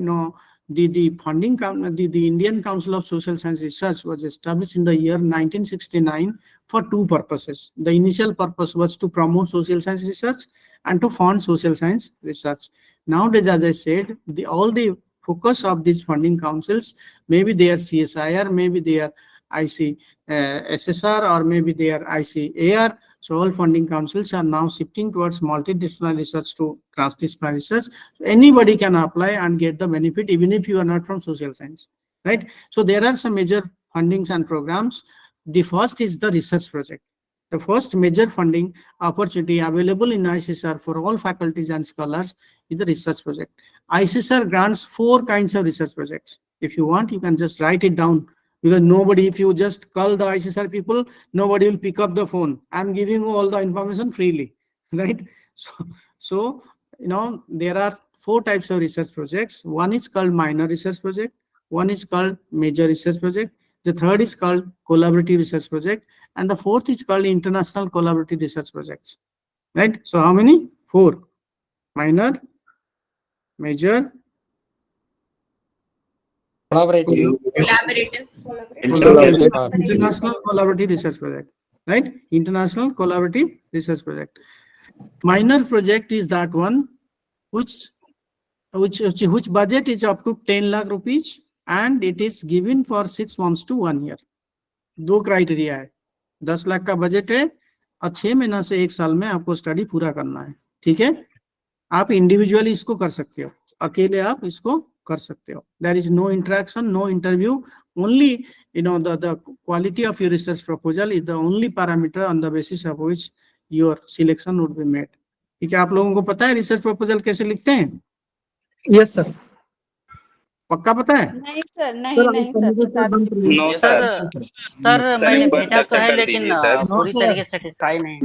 the funding the Indian Council of Social Science Research was established in the year 1969 for 2 purposes. The initial purpose was to promote social science research and to fund social science research. Nowadays, as I said, all the focus of these funding councils, maybe they are CSIR, maybe they are ICSSR, or maybe they are ICAR. So all funding councils are now shifting towards multidisciplinary research to transdisciplinary research. So anybody can apply and get the benefit, even if you are not from social science, right? So there are some major fundings and programs. The first is the research project. The first major funding opportunity available in ICSR for all faculties and scholars is the research project. ICSR grants 4 kinds of research projects. If you want, you can just write it down, because nobody, if you just call the ICSR people, nobody will pick up the phone. I'm giving you all the information freely, right? So there are 4 types of research projects. One is called minor research project. One is called major research project. The third is called collaborative research project. And the fourth is called international collaborative research projects, right? So how many? 4. Minor, major, Collaborative. international collaborative research project, right? International collaborative research project. Minor project is that one which budget is up to 10 lakh rupees, and it is given for 6 months to 1 year. 2 criteria है, 10 लाख का budget है और 6 महीना से 1 साल में आपको study पूरा करना है, ठीक है? आप इंडिविजुअली इसको कर सकते हो, अकेले आप इसको कर सकते हो. There is no interaction, no interview, only the quality of your research proposal is the only parameter on the basis of which your selection would be made. ठीक है? आप लोगों को पता है रिसर्च प्रपोजल कैसे लिखते हैं? Yes sir. पक्का पता है? नहीं सर, नहीं सर. नो सर, सर मैंने भेजा तो है, लेकिन पूरी तरीके से सेटिस्फाई नहीं.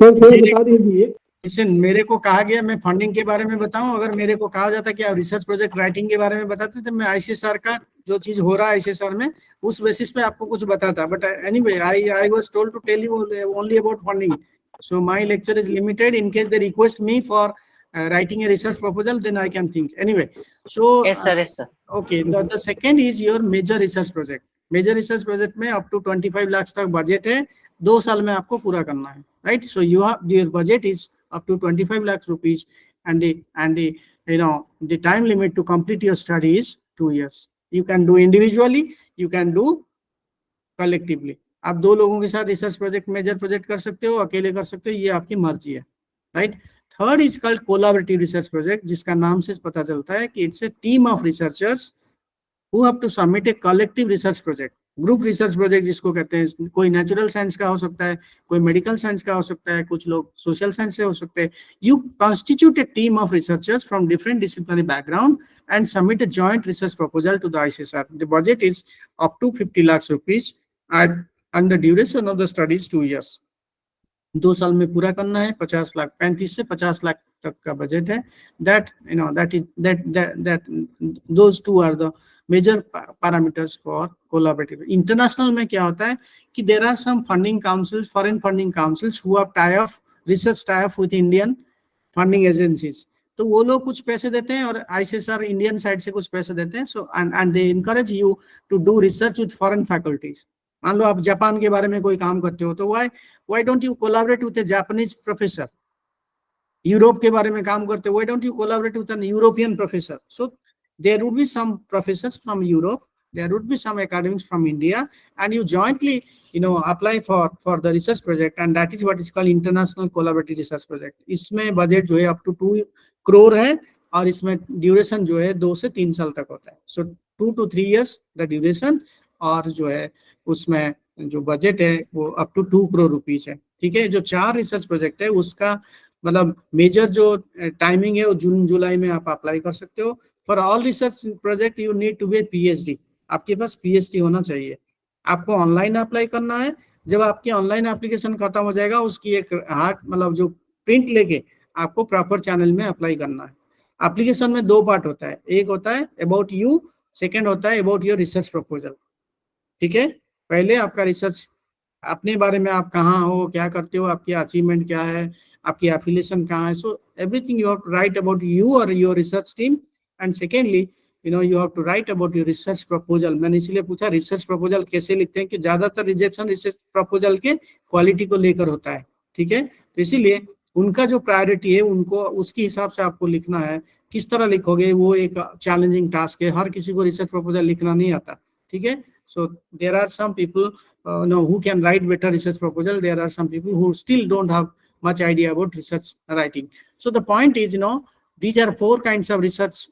बता दीजिए. Listen, मेरे को कहा गया मैं फंडिंग के बारे में बताऊं. अगर मेरे को कहा जाता कि आप रिसर्च प्रोजेक्ट राइटिंग के बारे में बताते तो मैं आईसीएसआर का जो चीज हो रहा है आईसीएसआर में उस बेसिस पे आपको कुछ बताता. But anyway I was told to tell you only about funding. So my lecture is limited. In case they request me for writing a research proposal, then I can think. Anyway, so yes sir. Okay, the second is your major research project. Major research project में up to 25 lakhs तक budget है, 2 साल में आपको पूरा करना है, right? So your budget is up to 25 lakhs rupees, and the time limit to complete your study is 2 years. You can do individually, you can do collectively. आप 2 लोगों के साथ रिसर्च प्रोजेक्ट मेजर प्रोजेक्ट कर सकते हो, अकेले कर सकते हो, ये आपकी मर्जी है, right? Third is called collaborative research project, जिसका नाम से पता चलता है कि it's a team of researchers who have to submit a collective research project, group research project जिसको कहते हैं। कोई नेचुरल साइंस का हो सकता है, कोई मेडिकल साइंस का हो सकता है, कुछ लोग सोशल साइंस से हो सकते हैं। You constitute a team of researchers from different disciplinary background and submit a joint research proposal to the ICSR. The budget is up to 50 lakhs rupees and the duration of the study is 2 years. 2 साल में पूरा करना है। 50 लाख 35 से 50 लाख तक का budget है। that those two are the major parameters for collaborative. International में क्या होता है कि there are some funding councils, foreign funding councils who have research tie-off with Indian funding agencies. तो वो लोग कुछ पैसे देते हैं और ICSR इंडियन साइड से कुछ पैसे देते हैं। So and they encourage you to do research with foreign faculties. मान लो आप जापान के बारे में कोई काम करते हो तो why don't you collaborate with a Japanese professor? Europe के बारे में काम करते हो, why don't you collaborate with an European professor? So there would be some professors from Europe, there would be some academics from India, and you jointly apply for the research project, and that is what is called international collaborative research project. इसमें budget जो है up to 2 crore है और इसमें duration जो है 2 से 3 साल तक होता है। So 2 to 3 years the duration, और जो है उसमें जो बजट है वो अप टू 2 crore रुपीज है। ठीक है, जो 4 रिसर्च प्रोजेक्ट है उसका मतलब मेजर जो टाइमिंग है वो जून जुलाई में आप अप्लाई कर सकते हो। For all research project you need to be PhD, आपके पास PhD होना चाहिए। आपको ऑनलाइन अप्लाई करना है। जब आपकी ऑनलाइन एप्लीकेशन खत्म हो जाएगा उसकी एक हार्ड मतलब जो प्रिंट लेके आपको प्रॉपर चैनल में अप्लाई करना है। एप्लीकेशन में 2 पार्ट होता है, एक होता है अबाउट यू, सेकेंड होता है अबाउट योर रिसर्च प्रपोजल। ठीक है, पहले आपका रिसर्च अपने बारे में, आप कहाँ हो, क्या करते हो, आपकी अचीवमेंट क्या है, आपकी एफिलिएशन कहाँ है। So everything you have to write about you और your research team, and secondly you have to write about your research proposal. मैंने इसलिए पूछा रिसर्च प्रपोजल कैसे लिखते हैं कि ज्यादातर रिजेक्शन रिसर्च प्रपोजल के क्वालिटी को लेकर होता है। ठीक है, तो इसीलिए उनका जो प्रायोरिटी है उनको उसके हिसाब से आपको लिखना है। किस तरह लिखोगे वो एक चैलेंजिंग टास्क है, हर किसी को रिसर्च प्रपोजल लिखना नहीं आता। ठीक है, so there are some people who can write better research proposal, there are some people who still don't have much idea about research writing. So the point is these are 4 kinds of research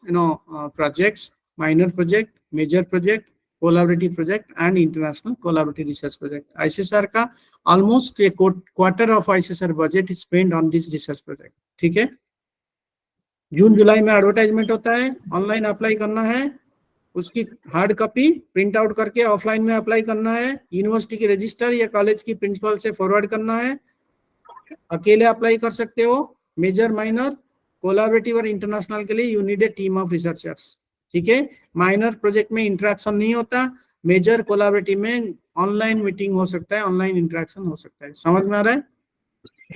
projects: minor project, major project, collaborative project and international collaborative research project. ICSR का almost a quarter of ICSR budget is spent on this research project. ठीक है, जून जुलाई में advertisement होता है, online apply करना है, उसकी hard copy print out करके ऑफलाइन में अप्लाई करना है, यूनिवर्सिटी के रजिस्टर या कॉलेज की प्रिंसिपल से फॉरवर्ड करना है। अकेले अप्लाई कर सकते हो। मेजर, माइनर, कोलैबोरेटिव और इंटरनेशनल के लिए you need a team of researchers. ठीक है, माइनर प्रोजेक्ट में इंटरेक्शन नहीं होता, मेजर कोलैबोरेटिव में ऑनलाइन मीटिंग हो सकता है, ऑनलाइन इंटरेक्शन हो सकता है। समझ में आ रहा है?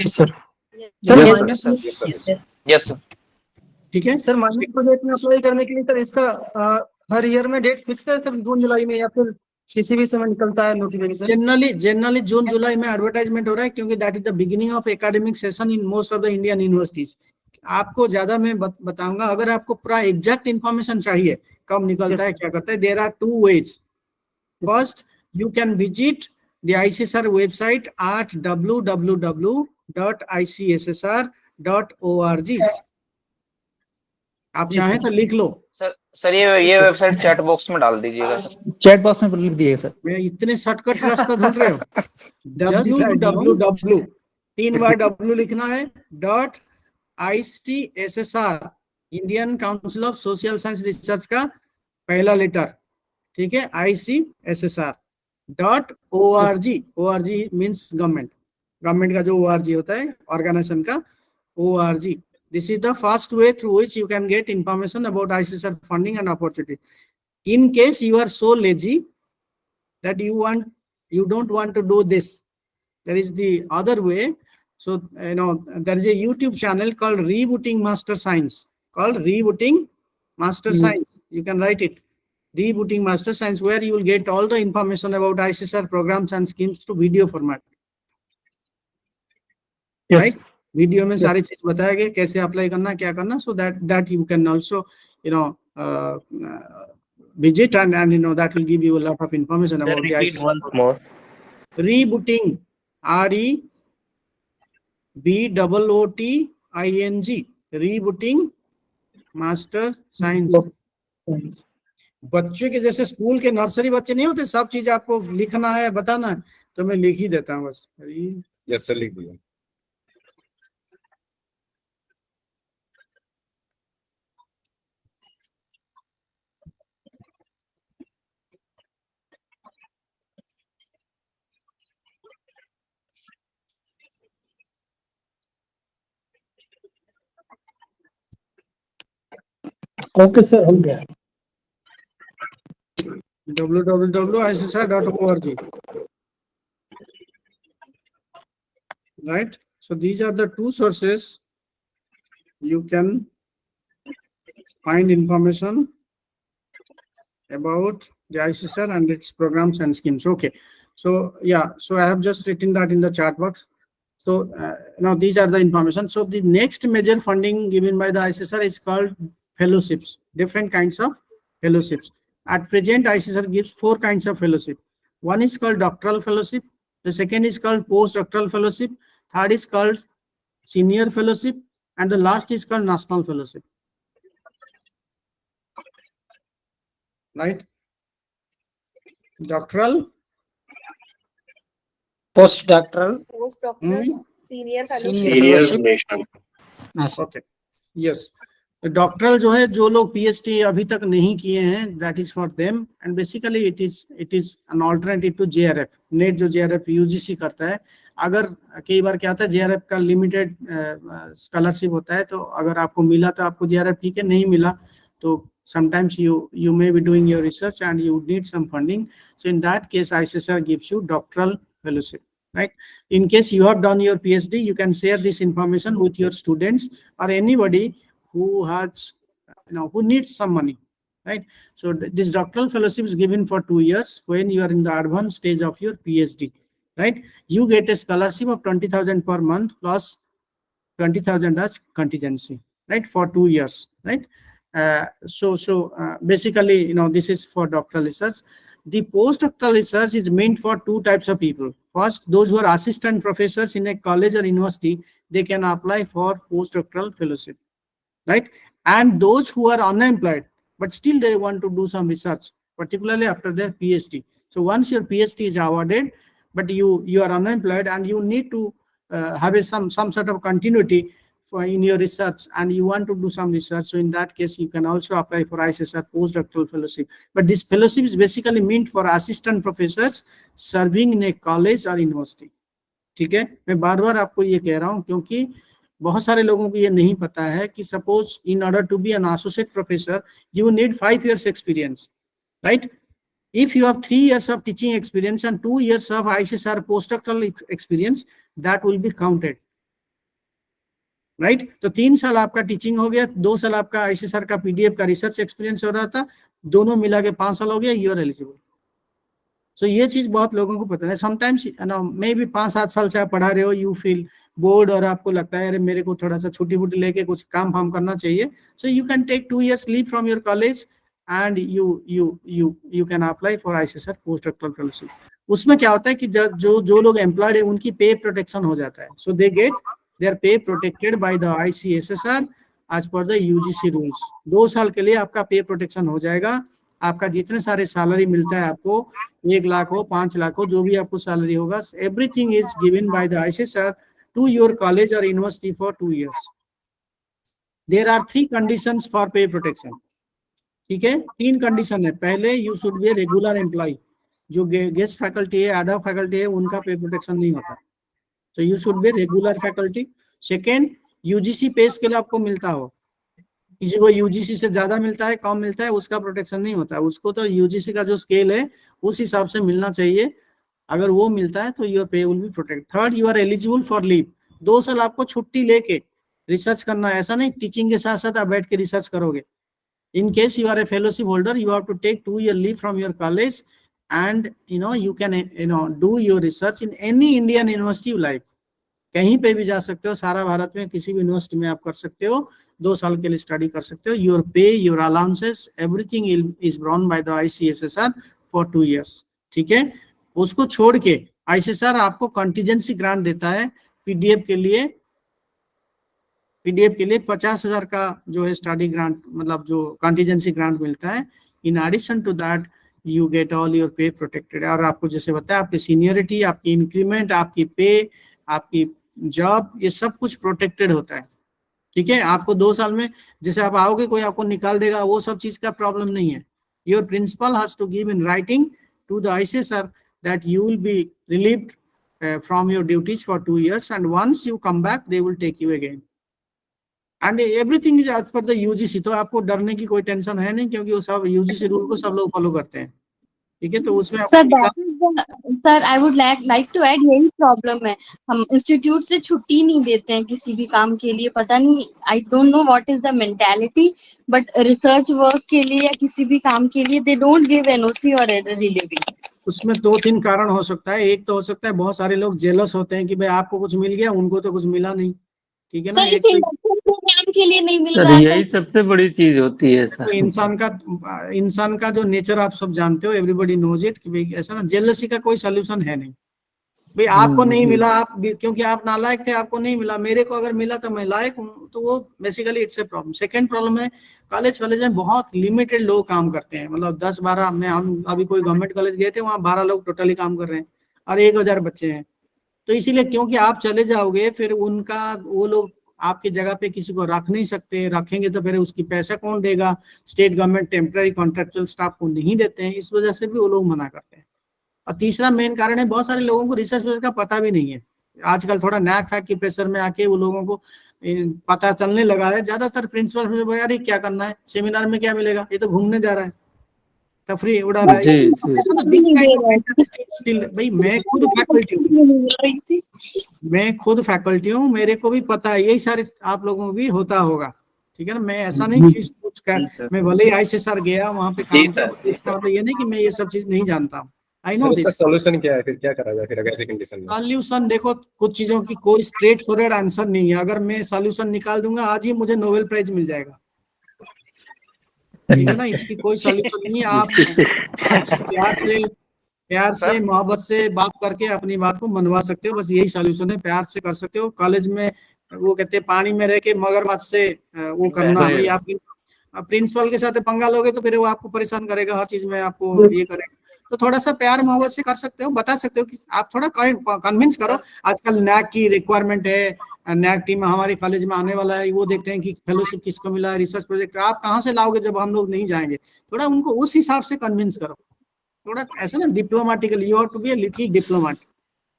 Yes sir. Yes sir. ठीक है सर, माइनर प्रोजेक्ट में अप्लाई करने के लिए सर इसका हर ईयर में डेट फिक्स है सर, जून जुलाई में, या फिर किसी भी समय निकलता है नोटिफिकेशन? जनरली जून जुलाई में एडवर्टाइजमेंट हो रहा है क्योंकि that is the beginning of academic session in most of the Indian universities. आपको ज्यादा मैं बताऊंगा, अगर आपको पूरा एग्जैक्ट इन्फॉर्मेशन चाहिए कब निकलता है क्या करता है, there are 2 ways. First, you can visit the ICSR website at www.icssr.org. आप चाहें तो लिख लो सर ये वेबसाइट चैट बॉक्स में डाल दीजिएगा सर। चैट बॉक्स में लिख दिए सर। मैं इतने शॉर्टकट रास्ता ढूंढ रहे हो। www 3 बार W लिखना है .ICSSR Indian council of social science research का पहला लेटर। ठीक है, ICSSR.org। ORG मीन्स गवर्नमेंट का जो ORG होता है ऑर्गेनाइजेशन का ORG। This is the first way through which you can get information about ICSR funding and opportunity. In case you are so lazy that you don't want to do this, there is the other way. So there is a YouTube channel called Rebooting Master Science. Science. You can write it, Rebooting Master Science, where you will get all the information about ICSR programs and schemes through video format. Yes. Right? Video में सारी चीज बताया गया, कैसे apply करना, क्या करना, so that you can also visit and that will give you a lot of information about the ICSR. Once more. Rebooting, REBOOT ING, rebooting master science. बच्चे के जैसे स्कूल के नर्सरी बच्चे नहीं होते, सब चीज आपको लिखना है, बताना है, तो मैं लिख ही देता हूँ बस। यस सर, लिख दिया। ओके सर, हो गया। www.issr.org, right? So these are the two sources you can find information about the ICSR and its programs and schemes. Okay, so yeah, so I have just written that in the chat box. So now these are the information. So the next major funding given by the ICSR is called fellowships, different kinds of fellowships. At present, ICSR gives 4 kinds of fellowship. One is called doctoral fellowship. The second is called postdoctoral fellowship. Third is called senior fellowship. And the last is called national fellowship. Right? Doctoral, postdoctoral, senior senior fellowship. okay, yes. Doctoral जो है, जो लोग PhD अभी तक नहीं किए हैं, that is for them, and basically it is an alternative to JRF NET, जो JRF UGC करता है। अगर कई बार क्या होता है, JRF का लिमिटेड स्कॉलरशिप होता है, तो अगर आपको मिला तो आपको JRF ठीक है, नहीं मिला तो sometimes you may be doing your research and you need some funding. So in that case, ICSR gives you doctoral fellowship, right? In case you have done your PhD, you can share this information with your students or anybody who has, who needs some money, right? So this doctoral fellowship is given for 2 years when you are in the advanced stage of your PhD, right? You get a scholarship of 20,000 per month plus 20,000 as contingency, right? For 2 years, right? Basically, this is for doctoral research. The postdoctoral research is meant for 2 types of people. First, those who are assistant professors in a college or university, they can apply for postdoctoral fellowship, right? And those who are unemployed, but still they want to do some research, particularly after their PhD. So once your PhD is awarded, but you are unemployed and you need to have some sort of continuity in your research, and you want to do some research, so in that case you can also apply for ICSR postdoctoral fellowship. But this fellowship is basically meant for assistant professors serving in a college or university. ठीक है, मैं बार बार आपको ये कह रहा हूँ क्योंकि बहुत सारे लोगों को ये नहीं पता है कि suppose in order to be an associate professor you need 5 years experience, right? If you have 3 years of teaching experience and 2 years of ICSR postdoctoral experience, that will be counted, right? तो 3 साल आपका teaching हो गया, 2 साल आपका ICSR का PDF का research experience हो रहा था, दोनों मिला के 5 साल हो गया, यू आर एलिजिबल। सो ये चीज बहुत लोगों को पता है। समटाइम्स मे भी 5-7 साल से आप पढ़ा रहे हो, यू फील बोर्ड और आपको लगता है अरे मेरे को थोड़ा सा छुट्टी वुट्टी लेके कुछ काम फाम करना चाहिए, so you can take 2 years leave from your college and you can apply for ICSR postdoctoral fellowship. उसमें क्या होता है कि जो लोग एम्प्लॉयड है उनकी पे प्रोटेक्शन हो जाता है, so they get their pay protected by the ICSSR as per the UGC rules. 2 साल के लिए आपका पे प्रोटेक्शन हो जाएगा। आपका जितने सारे सैलरी मिलता है, आपको 1 लाख हो 5 लाख हो, जो भी आपको सैलरी होगा, everything is given by the ICSR to your college और university for 2 years। There are 3 conditions for pay protection, ठीक है? 3 कंडीशन है। पहले, you should be a regular employ. जो गेस्ट फैकल्टी है, एड हॉक फैकल्टी है, उनका पे प्रोटेक्शन नहीं होता, so you should be regular faculty. Second, UGC पे स्केल आपको मिलता हो, किसी को UGC से ज्यादा मिलता है, कम मिलता है, उसका प्रोटेक्शन नहीं होता है, उसको तो UGC का जो स्केल है उस हिसाब से मिलना चाहिए। अगर वो मिलता है तो your pay will be protect. Third, you are eligible for leave. 2 साल आपको छुट्टी लेके रिसर्च करना है, ऐसा नहीं टीचिंग के साथ साथ आप बैठ के रिसर्च करोगे। In case you are a fellowship holder, you have to take 2 year leave from your college and you can do your research in any Indian university you like. कहीं पे भी जा सकते हो, सारा भारत में किसी भी यूनिवर्सिटी में आप कर सकते हो, 2 साल के लिए स्टडी कर सकते हो। Your pay, your allowances, everything is borne by the ICSSR for 2 years, ठीक है? उसको छोड़ के ICSR आपको कंटीजेंसी ग्रांट देता है PDF के लिए पीडीएफ के लिए 50,000 का जो है स्टडी ग्रांट, मतलब जो कंटीजेंसी ग्रांट मिलता है। In addition to that you get all your pay protected. और आपको जैसे बताया, आपकी सीनियरिटी, आपकी इंक्रीमेंट, आपकी पे, आपकी जॉब, ये सब कुछ प्रोटेक्टेड होता है। ठीक है, आपको 2 साल में जैसे आप आओगे कोई आपको निकाल देगा, वो सब चीज का प्रॉब्लम नहीं है। Your principal has to give in writing to the ICSR that you will be relieved from your duties for 2 years, and once you come back they will take you again, and everything is as per the UGC। तो आपको डरने की कोई tension है नहीं, क्योंकि वो सब UGC रूल को सब लोग फॉलो करते हैं। ठीक है, तो उसमें sir I would like to add, यही प्रॉब्लम है, हम इंस्टीट्यूट से छुट्टी नहीं देते हैं किसी भी काम के लिए। पता नहीं, I don't know what is the mentality, but research work के लिए या किसी भी काम के लिए दे डोंट गिव NOC और रिलीविंग। उसमें 2-3 कारण हो सकता है। एक तो हो सकता है बहुत सारे लोग जेलस होते हैं कि भाई आपको कुछ मिल गया, उनको तो कुछ मिला नहीं। ठीक है ना, सर, प्रोग्राम के लिए नहीं मिल सर, रहा है। यही सबसे बड़ी चीज होती है सर। इंसान का जो नेचर आप सब जानते हो, एवरीबॉडी नोज इट, कि भाई ऐसा ना, जेलसी का कोई सोल्यूशन है नहीं। भाई आपको नहीं मिला, आप क्योंकि आप नालायक थे, आपको नहीं मिला, मेरे को अगर मिला तो मैं लायक हूँ, तो वो basically it's a problem. Second problem है, कॉलेज में बहुत लिमिटेड लोग काम करते हैं, मतलब 10-12 में, हम अभी कोई गवर्नमेंट कॉलेज गए थे, वहाँ 12 लोग टोटली काम कर रहे हैं और 1000 बच्चे हैं। तो इसीलिए क्योंकि आप चले जाओगे, फिर उनका वो लोग आपकी जगह पे किसी को रख नहीं सकते, रखेंगे तो फिर उसकी पैसा कौन देगा? State government temporary contractual staff को नहीं देते हैं, इस वजह से भी वो लोग मना करते हैं। और तीसरा मेन कारण है, बहुत सारे लोगों को रिसर्च प्रेशर का पता भी नहीं है। आजकल थोड़ा नैक फैक की प्रेशर में आके वो लोगों को पता चलने लगा है। ज्यादातर प्रिंसिपल यार ये क्या करना है, सेमिनार में क्या मिलेगा, ये तो घूमने जा रहा है, तफरी उड़ा रहा है। भाई मैं खुद फैकल्टी हूँ, मेरे को भी पता है, यही सारे आप लोगों को भी होता होगा। ठीक है ना, मैं ऐसा नहीं चीज कुछ कर, मैं भले ही ICSR गया वहाँ पे काम किया, इसका मतलब ये नहीं कि मैं ये सब चीज नहीं जानता हूँ। I know this. सॉल्यूशन क्या है फिर, क्या करा जाए फिर अगर ऐसी कंडीशन में? सॉल्यूशन देखो, कुछ चीजों की कोई स्ट्रेट फॉरवर्ड आंसर नहीं है। अगर मैं सॉल्यूशन निकाल दूंगा आज ही, मुझे नोबेल प्राइज मिल जाएगा। ठीक है ना, इसकी कोई सॉल्यूशन नहीं है। आप प्यार से मोहब्बत से बात करके अपनी बात को मनवा सकते हो, बस यही सॉल्यूशन है। प्यार से कर सकते हो। कॉलेज में वो कहते हैं पानी में रह के मगरमच्छ से वो करना, भाई आप प्रिंसिपल के साथ पंगा लोगे तो फिर वो आपको परेशान करेगा, हर चीज में आपको ये करेगा। तो थोड़ा सा प्यार मोहब्बत से कर सकते हो, बता सकते हो कि आप थोड़ा कन्विंस करो। आजकल NAC की रिक्वायरमेंट है, NAC टीम हमारे कॉलेज में आने वाला है, वो देखते हैं कि फेलोशिप किसको मिला है, रिसर्च प्रोजेक्ट आप कहाँ से लाओगे जब हम लोग नहीं जाएंगे। थोड़ा उनको उस हिसाब से कन्विंस करो, थोड़ा ऐसा ना diplomatically, you have to be a little diplomat.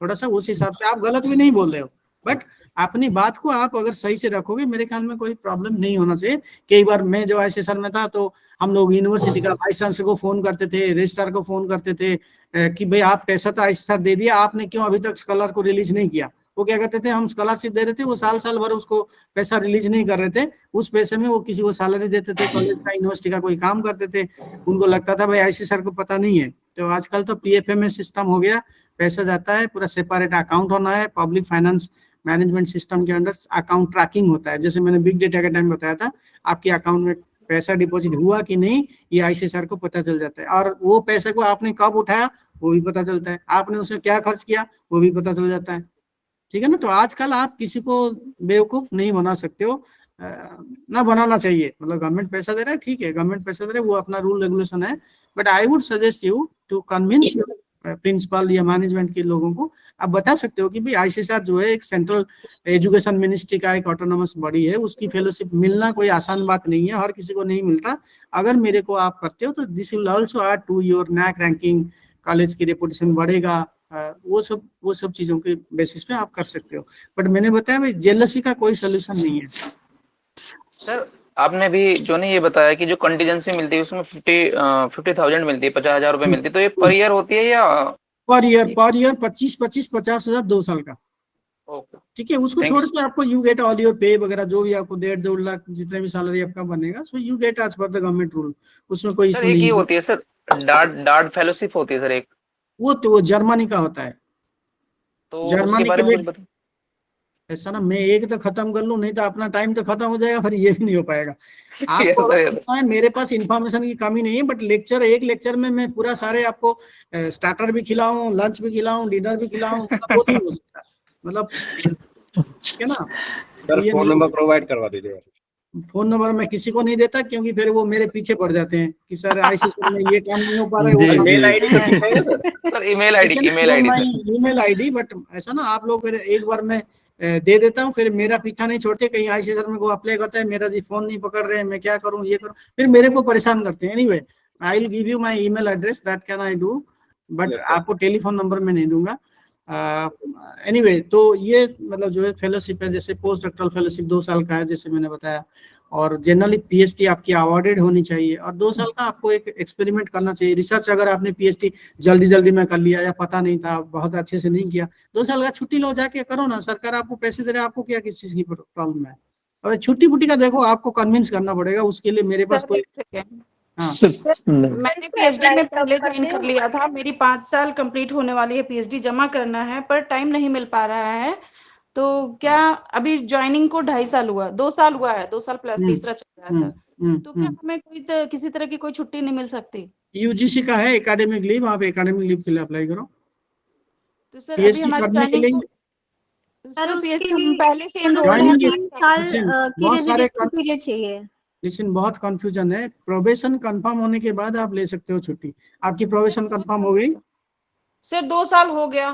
थोड़ा सा उस हिसाब से, आप गलत भी नहीं बोल रहे हो, बट अपनी बात को आप अगर सही से रखोगे, मेरे ख्याल में कोई प्रॉब्लम नहीं होना चाहिए। कई बार मैं जो ICSR में था, तो हम लोग यूनिवर्सिटी का वाइस चांसलर को फोन करते थे, रजिस्ट्रार को फोन करते थे कि भाई आप पैसा तो ICSR दे दिया, आपने क्यों अभी तक स्कॉलर को रिलीज नहीं किया? वो क्या करते थे, हम स्कॉलरशिप दे रहे थे, वो साल भर उसको पैसा रिलीज नहीं कर रहे थे। उस पैसे में वो किसी को सैलरी देते थे, कॉलेज का यूनिवर्सिटी का कोई काम करते थे। उनको लगता था भाई ICSR को पता नहीं है। तो आजकल तो PFMS सिस्टम हो गया, पैसा जाता है, पूरा सेपरेट अकाउंट होना है, पब्लिक फाइनेंस मैनेजमेंट सिस्टम के अंदर अकाउंट ट्रैकिंग होता है। जैसे मैंने बिग डेटा के टाइम बताया था, आपके अकाउंट में पैसा डिपॉजिट हुआ कि नहीं, ये ICSR को पता चल जाता है। और वो पैसे को आपने कब उठाया वो भी पता चलता है, आपने उसमें क्या खर्च किया वो भी पता चल जाता है। ठीक है ना, तो आजकल आप किसी को बेवकूफ नहीं बना सकते हो, ना बनाना चाहिए। मतलब गवर्नमेंट पैसा दे रहा है, ठीक है, गवर्नमेंट पैसा दे रहा है, वो अपना रूल रेगुलेशन है, but I would suggest you to convince principal या मैनेजमेंट के लोगों को। आप बता सकते हो कि भाई ICSR जो है एक सेंट्रल एजुकेशन मिनिस्ट्री का एक ऑटोनोमस बॉडी है, उसकी फेलोशिप मिलना कोई आसान बात नहीं है, हर किसी को नहीं मिलता। अगर मेरे को आप करते हो तो this will also add to your NAC ranking, college की रेपुटेशन बढ़ेगा, वो सब चीजों के बेसिस पे आप कर सकते हो। बट मैंने बताया भाई जेलसी का कोई सोल्यूशन नहीं है। सर आपने भी जो नहीं ये बताया कि जो कंटीजेंसी मिलती है उसमें 50,000 मिलती है, 50,000 रुपए मिलती है, तो ये पर ईयर होती है या पर ईयर 25,000 50,000 साल का। ठीक है, उसको छोड़ के आपको यू गेट ऑल योर पे वगैरह जो भी आपको 1.5-2 लाख जितने भी सैलरी आपका बनेगा, so you get as per the government rule, उसमें कोई इशू नहीं होती है। सर डार्ट फेलोशिप होती है सर एक, वो जर्मनी का होता है। तो जर्मनी के बारे में कुछ ऐसा ना, मैं एक तो खत्म कर लूं, नहीं तो अपना टाइम तो खत्म हो जाएगा, फिर ये भी नहीं हो पाएगा। आपको लगता है मेरे पास इंफॉर्मेशन की कमी नहीं है, बट एक लेक्चर में मैं पूरा सारे आपको स्टार्टर भी खिलाऊं, लंच भी खिलाऊं, डिनर भी खिलाऊं, वो नहीं हो सकता। मतलब ठीक है ना। सर ये फोन नंबर प्रोवाइड करवा दीजिएगा। फोन नंबर मैं किसी को नहीं देता, क्योंकि फिर वो मेरे पीछे पड़ जाते हैं कि सर आईसीएसआर में ये काम नहीं हो पा रहा है, वो जी, काम मेल जी। आईडी तो ठीक रहेगा sir. Sir email ID sir. Email ID, but ऐसा ना आप लोग फिर एक बार मैं दे देता हूँ, फिर मेरा पीछा नहीं छोड़ते, कहीं आईसीएसआर में को अप्लाई करता है, मेरा जी फोन नहीं पकड़ रहे हैं, मैं क्या करूँ, ये करूँ, फिर मेरे को परेशान करते हैं। Anyway I will give you my email address, that can I do, but Yes, sir. आपको टेलीफोन नंबर मैं नहीं दूंगा। एनीवे तो ये मतलब जो है फेलोशिप है, जैसे पोस्ट डॉक्टरल फेलोशिप 2 साल का है जैसे मैंने बताया, और जनरली पीएचडी आपकी अवॉर्डेड होनी चाहिए, और 2 साल का आपको एक एक्सपेरिमेंट करना चाहिए। रिसर्च अगर आपने पीएचडी जल्दी में कर लिया या पता नहीं था, बहुत अच्छे से नहीं किया, 2 साल का छुट्टी लो, जाके करो ना, सरकार आपको पैसे दे रहे हैं, आपको क्या किस चीज की प्रॉब्लम है। और छुट्टी बुट्टी का देखो, आपको कन्विंस करना पड़ेगा, उसके लिए मेरे पास कोई हाँ मैंने पीएचडी में पहले ज्वाइन कर लिया था, मेरी 5 साल कंप्लीट होने वाली है, पीएचडी जमा करना है, पर टाइम नहीं मिल पा रहा है। तो क्या अभी ज्वाइनिंग को 2.5 साल हुआ, 2 साल हुआ है, 2 साल प्लस तीसरा चल रहा है सर। तो क्या हमें कोई किसी तरह की कोई छुट्टी नहीं मिल सकती? यूजीसी का है एकेडमिक लीव, आप एकेडमिक लीव के लिए अप्लाई करो। तो सर अभी पीएचडी हमारी करने के ज्वाइनिंग लिए सर पीएचडी हम पहले से एनरोल ज्वाइनिंग हैं। 3 साल listen, की बहुत सारे रेजिडेंसी पीरियड चाहिए। लेकिन बहुत कंफ्यूजन है। प्रोबेशन कंफर्म होने के बाद आप ले सकते हो छुट्टी। आपकी प्रोबेशन कंफर्म हो गई? सर 2 साल हो गया।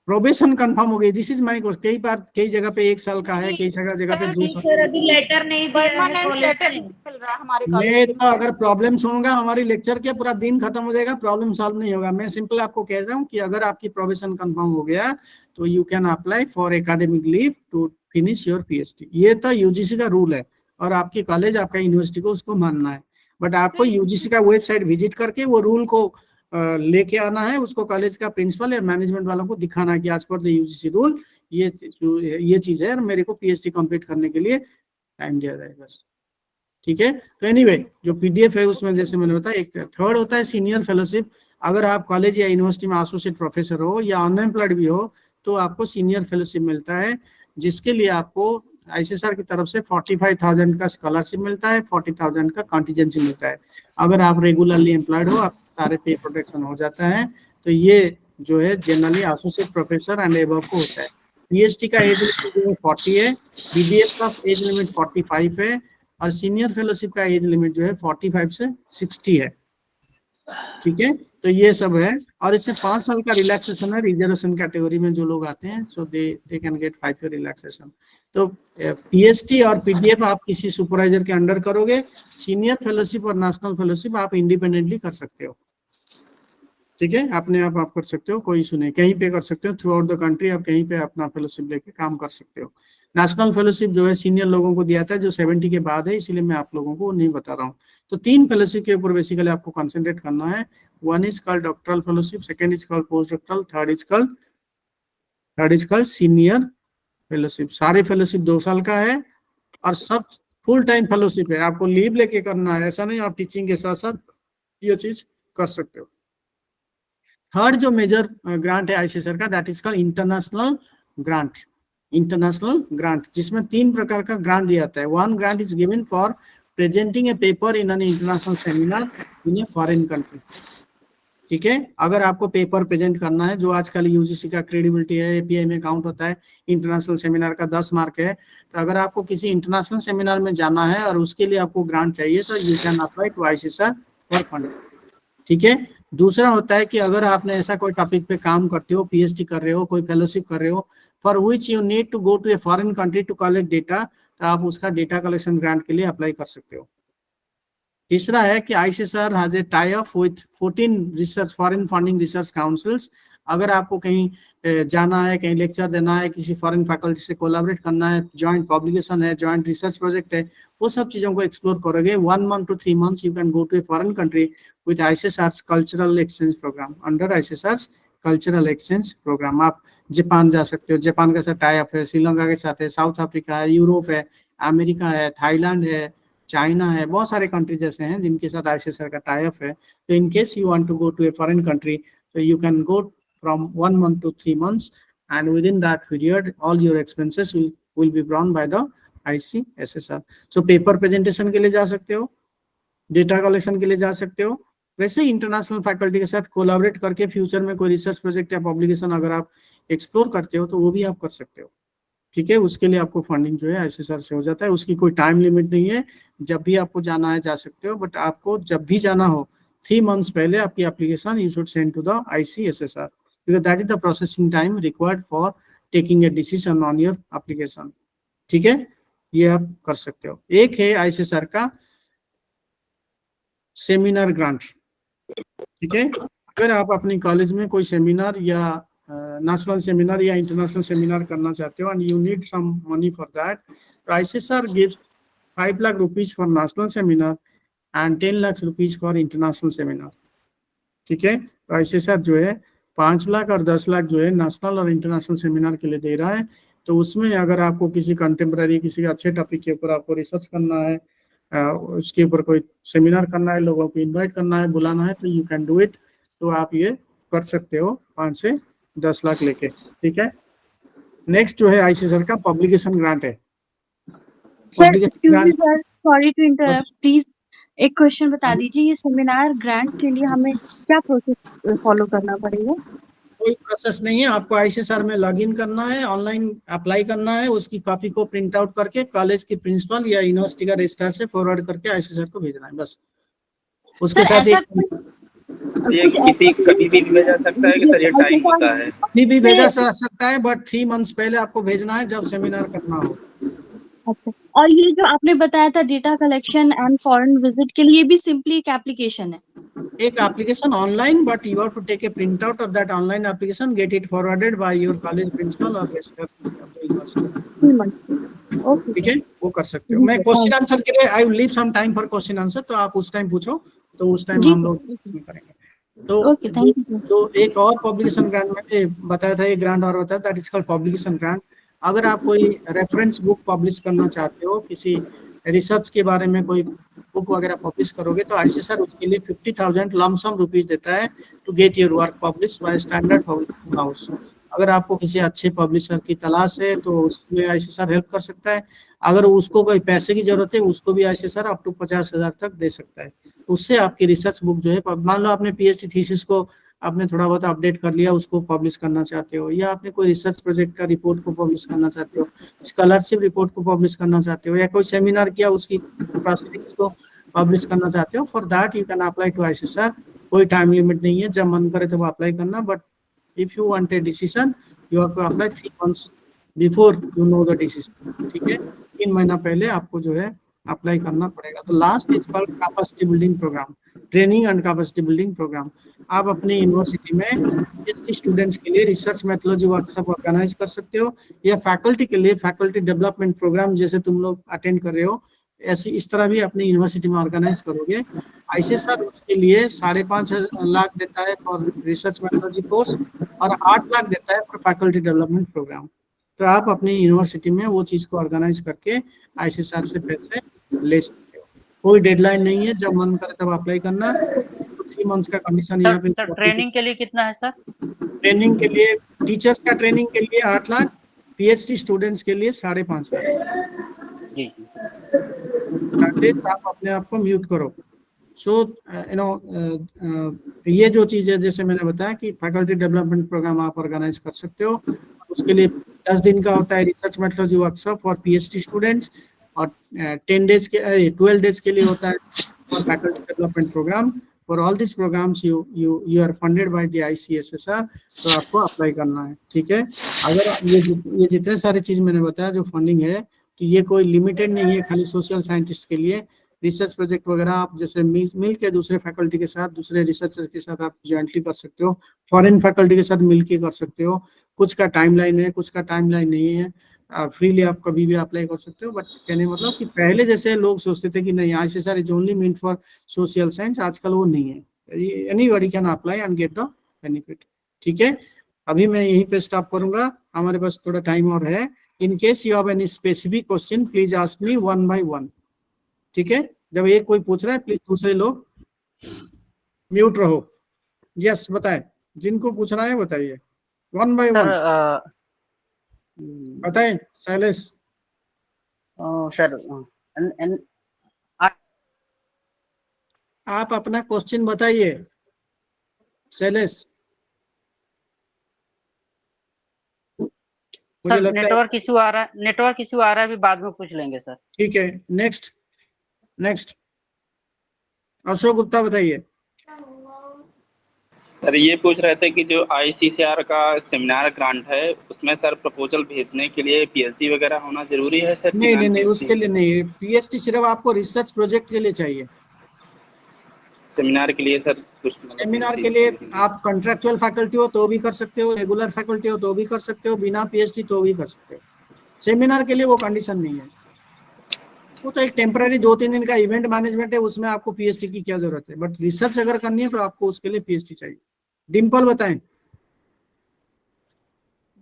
प्रोबेशन कंफर्म हो गई। This is my question. कई बार कई जगह पे 1 साल का है, कई जगह पे 2 साल। सर अभी लेटर नहीं दिया है परमानेंट कॉलेज लेटर से। मिल रहा है हमारे मैं कॉलेज तो अगर प्रॉब्लम सुनूंगा हमारी लेक्चर के, पूरा दिन खत्म हो जाएगा, प्रॉब्लम सॉल्व नहीं होगा। मैं सिंपल आपको कह रहा हूँ कि अगर आपकी प्रोबेशन कंफर्म हो गया तो you can apply for academic leave to finish your PhD. ये तो यूजीसी का रूल है, और आपकी कॉलेज आपका यूनिवर्सिटी को उसको मानना है। बट आपको यूजीसी का वेबसाइट विजिट करके वो रूल को लेके आना है, उसको कॉलेज का प्रिंसिपल या मैनेजमेंट वालों को दिखाना है कि आज पर द यूजीसी रूल ये चीज है, और मेरे को पीएचडी कंप्लीट करने के लिए टाइम दिया जाए बस। ठीक है। तो एनीवे जो पीडीएफ है उसमें जैसे मैंने बताया, एक थर्ड होता है सीनियर फेलोशिप। अगर आप कॉलेज या यूनिवर्सिटी में एसोसिएट प्रोफेसर हो या अनएम्प्लॉयड भी हो तो आपको सीनियर फेलोशिप मिलता है, जिसके लिए आपको आईसीएसआर की तरफ से 45,000 का स्कॉलरशिप मिलता है, 40,000 का कॉन्टीजेंसी मिलता है। अगर आप रेगुलरली एम्प्लॉयड हो, आप सारे पे प्रोटेक्शन हो जाता है। तो ये जो है generally associate professor and above को होता है। पीएचडी का एज लिमिट जो है 40 है, बीबीएफ का एज लिमिट 45 है, और सीनियर फेलोशिप का एज लिमिट जो है 45 से 60 है। ठीक है। तो ये सब है, और इससे 5 साल का रिलैक्सेशन है रिजर्वेशन कैटेगरी में जो लोग आते हैं, so they can get 5 year relaxation. तो पीएचडी और पीडीएफ आप किसी सुपरवाइजर के अंडर करोगे। सीनियर फेलोशिप और नेशनल फेलोशिप आप इंडिपेंडेंटली कर सकते हो। ठीक है, अपने आप कर सकते हो, कोई इशू नहीं, कहीं पे कर सकते हो। थ्रू आउट द कंट्री आप कहीं पे अपना फेलोशिप लेके काम कर सकते हो। नेशनल फेलोशिप जो है सीनियर लोगों को दिया था जो 70 के बाद है, इसीलिए मैं आप लोगों को नहीं बता रहा हूँ। तो 3 फेलोशिप के ऊपर बेसिकली आपको कंसंट्रेट करना है। One is called doctoral fellowship, second is called post doctoral, third is called senior fellowship. सारे फेलोशिप 2 साल का है, और सब फुल टाइम फेलोशिप है। आपको लीव लेके करना है, ऐसा नहीं आप टीचिंग के साथ साथ ये चीज कर सकते हो। थर्ड जो मेजर ग्रांट है आईसीएसआर का, that is called international grant. International grant, जिसमें 3 प्रकार का ग्रांट दिया जाता है। One grant is given for presenting A paper in an international seminar in A foreign country. ठीक है, अगर आपको पेपर प्रेजेंट करना है, जो आजकल यूजीसी का क्रेडिबिलिटी है, एपीआई में काउंट होता है, इंटरनेशनल सेमिनार का 10 मार्क है। तो अगर आपको किसी इंटरनेशनल सेमिनार में जाना है और उसके लिए आपको ग्रांट चाहिए, तो you can apply to ICSR for fund. ठीक है। दूसरा होता है कि अगर आपने ऐसा कोई टॉपिक पे काम करते हो, पीएचडी कर रहे हो, कोई फेलोशिप कर रहे हो, for which you need to go to a foreign country to collect data, तो आप उसका डेटा कलेक्शन ग्रांट के लिए अप्लाई कर सकते हो। तीसरा है कि ICSR has a tie up with 14 research foreign funding research councils. अगर आपको कहीं जाना है, कहीं लेक्चर देना है, किसी फॉरेन फैकल्टी से कोलैबोरेट करना है, जॉइंट पब्लिकेशन है, जॉइंट रिसर्च प्रोजेक्ट है, वो सब चीजों को एक्सप्लोर करोगे। 1 month to 3 months you can go to a foreign country with ICSR cultural exchange programme. Under ICSR cultural exchange programme आप जापान जा सकते हो, जापान के साथ टाई अप है, श्रीलंका के साथ है, साउथ अफ्रीका है, यूरोप है, अमेरिका है, थाईलैंड है, चाइना है, बहुत सारे कंट्रीज ऐसे हैं जिनके साथ आईसीएसआर का टाई अप है। तो in case you want to go to a foreign country, तो you can go from 1 month to 3 months, and within that period all your expenses will be borne by the ICSSR. So paper presentation के लिए जा सकते हो, data collection के लिए जा सकते हो। वैसे इंटरनेशनल फैकल्टी के साथ कोलैबोरेट करके फ्यूचर में कोई रिसर्च प्रोजेक्ट या पब्लिकेशन अगर आप एक्सप्लोर करते हो तो वो भी आप कर सकते हो। ठीक है, उसके लिए आपको फंडिंग जो है आईसीएसआर से हो जाता है। उसकी कोई टाइम लिमिट नहीं है, जब भी आपको जाना है जा सकते हो, बट आपको जब भी जाना हो 3 months पहले आपकी application you should send to the ICSSR, because that is the processing time required for taking a decision on your application. ठीक है, ये आप कर सकते हो। एक है आईसीएसआर का सेमिनार ग्रांट। ठीक है, अगर आप अपनी कॉलेज में कोई सेमिनार या नेशनल सेमिनार या इंटरनेशनल सेमिनार करना चाहते हो and you need some money for that, तो ICSR gives 5 lakh rupees for national seminar and 10 lakh rupees for international seminar. ठीक है, तो आईसीएसआर जो है 5 लाख और 10 लाख जो है नेशनल और इंटरनेशनल सेमिनार के लिए दे रहा है। तो उसमें अगर आपको किसी कंटेम्प्रेरी किसी अच्छे टॉपिक के ऊपर आपको रिसर्च करना है, उसके ऊपर कोई सेमिनार करना है, लोगों को इनवाइट करना है, बुलाना है, तो यू कैन डू इट। तो आप ये कर सकते हो 5 से 10 लाख लेके। ठीक है, नेक्स्ट जो है आईसीएसआर का पब्लिकेशन ग्रांट है। सॉरी टू इंटरप्ट, प्लीज एक क्वेश्चन बता दीजिए, ये सेमिनार ग्रांट के लिए हमें क्या प्रोसेस फॉलो करना पड़ेगा? कोई प्रोसेस नहीं है, आपको आईसीएसआर में लॉगिन करना है, ऑनलाइन अप्लाई करना है, उसकी कॉपी को प्रिंट आउट करके कॉलेज की प्रिंसिपल या यूनिवर्सिटी का रजिस्ट्रार से फॉरवर्ड करके आईसीएसआर को भेजना है, बस। उसके साथ ये किसी कभी भी भेजा सकता है कि सर ये टाइम होता है? कभी भी भेजा जा सकता है, बट 3 months पहले आपको भेजना है जब सेमिनार करना हो। अच्छा, और ये जो आपने बताया था data collection and foreign visit के लिए भी सिंपली एक एप्लीकेशन है? एक application online, but you have to take a print out of that online application, get it forwarded by your college principal और registrar of the university. Okay, ठीक है, वो कर सकते हो। मैं क्वेश्चन आंसर के लिए I will leave some time for question answer, तो आप उस टाइम पूछो, तो उस टाइम हम लोग करेंगे। तो जो एक और पब्लिकेशन ग्रांट में बताया था, एक ग्रांट और होता है that is called publication grant. अगर आप कोई रेफरेंस बुक पब्लिश करना चाहते हो, किसी रिसर्च के बारे में कोई बुक वगैरह पब्लिश करोगे, तो आईसीएसआर उसके लिए 50,000 लमसम रुपीज देता है to get your work publish by standard publishing house. अगर आपको किसी अच्छे पब्लिशर की तलाश है तो उसमें आईसीएसआर हेल्प कर सकता है। अगर उसको कोई पैसे की जरूरत है, उसको भी आईसीएसआर अप टू 50,000 तक दे सकता है। उससे आपकी रिसर्च बुक जो है, मान लो आपने पीएचडी थीसिस को आपने थोड़ा बहुत अपडेट कर लिया, उसको पब्लिश करना चाहते हो, या आपने कोई रिसर्च प्रोजेक्ट का रिपोर्ट को पब्लिश करना चाहते हो, स्कॉलरशिप रिपोर्ट को पब्लिश करना चाहते हो, या कोई सेमिनार किया उसकी प्रोसीडिंग्स को पब्लिश करना चाहते हो, for that you can apply to ICSR. कोई टाइम लिमिट नहीं है, जब मन करे तब अप्लाई करना, but if you want a decision you have to apply 3 months before you know the decision. ठीक है, 3 महीना पहले आपको जो है अप्लाई करना पड़ेगा। तो last is called capacity building programme, training and capacity building programme. आप अपनी यूनिवर्सिटी में पीएचडी स्टूडेंट्स के लिए रिसर्च मेथोडोलॉजी वर्कशॉप ऑर्गेनाइज कर सकते हो, या फैकल्टी के लिए फैकल्टी डेवलपमेंट प्रोग्राम जैसे तुम लोग अटेंड कर रहे हो, ऐसे इस तरह भी अपनी यूनिवर्सिटी में ऑर्गेनाइज करोगे। आईसीएसआर उसके लिए 5.5 लाख देता है फॉर रिसर्च मेथोडोलॉजी कोर्स और 8 लाख देता है फॉर फैकल्टी डेवलपमेंट प्रोग्राम। तो आप अपनी यूनिवर्सिटी में वो चीज को ऑर्गेनाइज करके आईसीएसआर से पैसे ले सकते हो। कोई डेडलाइन नहीं है, जब मन करे तब अप्लाई करना। 3 months का कंडीशन यहाँ पे। ट्रेनिंग के लिए कितना है सर? ट्रेनिंग के लिए, टीचर्स का ट्रेनिंग के लिए 8 लाख, पीएचडी स्टूडेंट्स के लिए 5.5 लाख। जी, आप अपने आप को म्यूट करो। सो यू नो ये जो चीज है, जैसे मैंने बताया कि फैकल्टी डेवलपमेंट प्रोग्राम आप ऑर्गेनाइज कर सकते हो। उसके लिए 10 दिन का होता है research methodology workshop for PhD students, और 12 डेज के लिए होता है for faculty development programme. For all this programmes you are funded by the ICSSR, तो आपको अप्लाई करना है। ठीक है, अगर ये जितने सारे चीज मैंने बताया जो फंडिंग है, तो ये कोई लिमिटेड नहीं है खाली सोशल साइंटिस्ट के लिए। रिसर्च प्रोजेक्ट वगैरह आप जैसे मिल के दूसरे फैकल्टी के साथ, दूसरे रिसर्चर के साथ आप ज्वाइंटली कर सकते हो, फॉरेन फैकल्टी के साथ मिलके कर सकते हो। कुछ का टाइमलाइन है, कुछ का टाइमलाइन नहीं है, फ्रीली आप कभी भी अप्लाई कर सकते हो। बट कहने मतलब कि पहले जैसे लोग सोचते थे कि नहीं ICSR is only meant for social science, आजकल वो नहीं है। Anybody can apply and get the benefit. ठीक है, अभी मैं यहीं पे स्टॉप करूंगा, हमारे पास थोड़ा टाइम और है। इन case you have any specific question please ask me 1 by 1। ठीक है, जब एक कोई पूछ रहा है प्लीज दूसरे लोग म्यूट रहो। यस बताए, जिनको पूछना है बताइए 1 by 1। बताएं शैलेश। सर आप अपना क्वेश्चन बताइए शैलेश। मुझे सर लगता है नेटवर्क इशू आ रहा है, नेटवर्क इशू आ रहा है, अभी बाद में पूछ लेंगे सर। ठीक है। नेक्स्ट अशोक गुप्ता बताइए। सर ये पूछ रहे थे कि जो ICCR का सेमिनार ग्रांट है उसमें सर प्रपोजल भेजने के लिए PhD वगैरह होना जरूरी है सर? नहीं नहीं नहीं, उसके लिए नहीं, PhD सिर्फ आपको रिसर्च प्रोजेक्ट के लिए चाहिए। सेमिनार के लिए सर कुछ सेमिनार के लिए आप कॉन्ट्रेक्चुअल फैकल्टी हो तो भी कर सकते हो, रेगुलर फैकल्टी हो तो भी कर सकते हो, बिना PhD तो भी कर सकते हो। सेमिनार के लिए वो कंडीशन नहीं है, वो तो एक टेम्पररी 2-3 दिन का इवेंट मैनेजमेंट है, उसमें आपको PhD की क्या जरूरत है। बट रिसर्च अगर करनी है तो आपको उसके लिए PhD चाहिए। डिम्पल बताएं।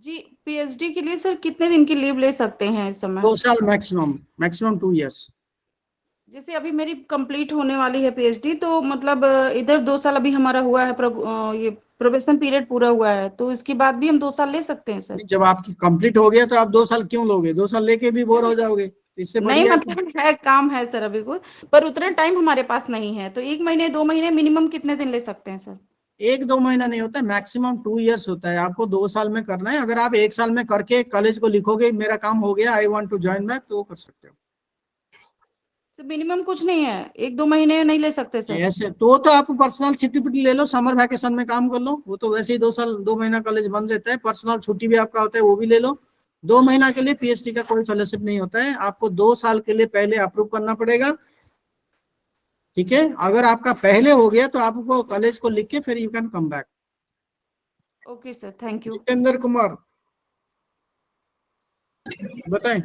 जी, PhD के लिए सर कितने दिन की लीव ले सकते हैं इस समय? 2 साल मैक्सिमम 2 इयर्स। जैसे अभी मेरी कंप्लीट होने वाली है PhD, तो मतलब इधर 2 साल अभी हमारा हुआ है, ये प्रोबेशन पीरियड पूरा हुआ है, तो इसके बाद भी हम 2 साल ले सकते हैं सर? जब आपकी कंप्लीट हो गया तो आप 2 साल क्यों लोगे? 2 साल लेके भी बोर हो जाओगे, इससे नहीं बढ़िया। मतलब है, काम है सर अभी कुछ, पर उतना टाइम हमारे पास नहीं है, तो 1 महीने 2 महीने मिनिमम कितने दिन ले सकते हैं सर? 1-2 महीना नहीं होता, मैक्सिमम 2 इयर्स होता है। आपको 2 साल में करना है। अगर आप 1 साल में करके कॉलेज को लिखोगे मेरा काम हो गया, I want to join back, तो वो कर सकते हो। सर मिनिमम कुछ नहीं है, 1-2 महीने नहीं ले सकते सर? ऐसे तो आप पर्सनल छुट्टी ले लो, समर वैकेशन में काम कर लो, वो तो वैसे ही 2 महीना कॉलेज बंद रहता है। पर्सनल छुट्टी भी आपका होता है, वो भी ले लो। 2 महीना के लिए PhD का कोई फेलोशिप नहीं होता है। आपको 2 साल के लिए पहले अप्रूव करना पड़ेगा, ठीक है। अगर आपका पहले हो गया तो आपको कॉलेज को लिख के फिर you can come back. Okay sir, thank you. Jitendra Kumar बताएं।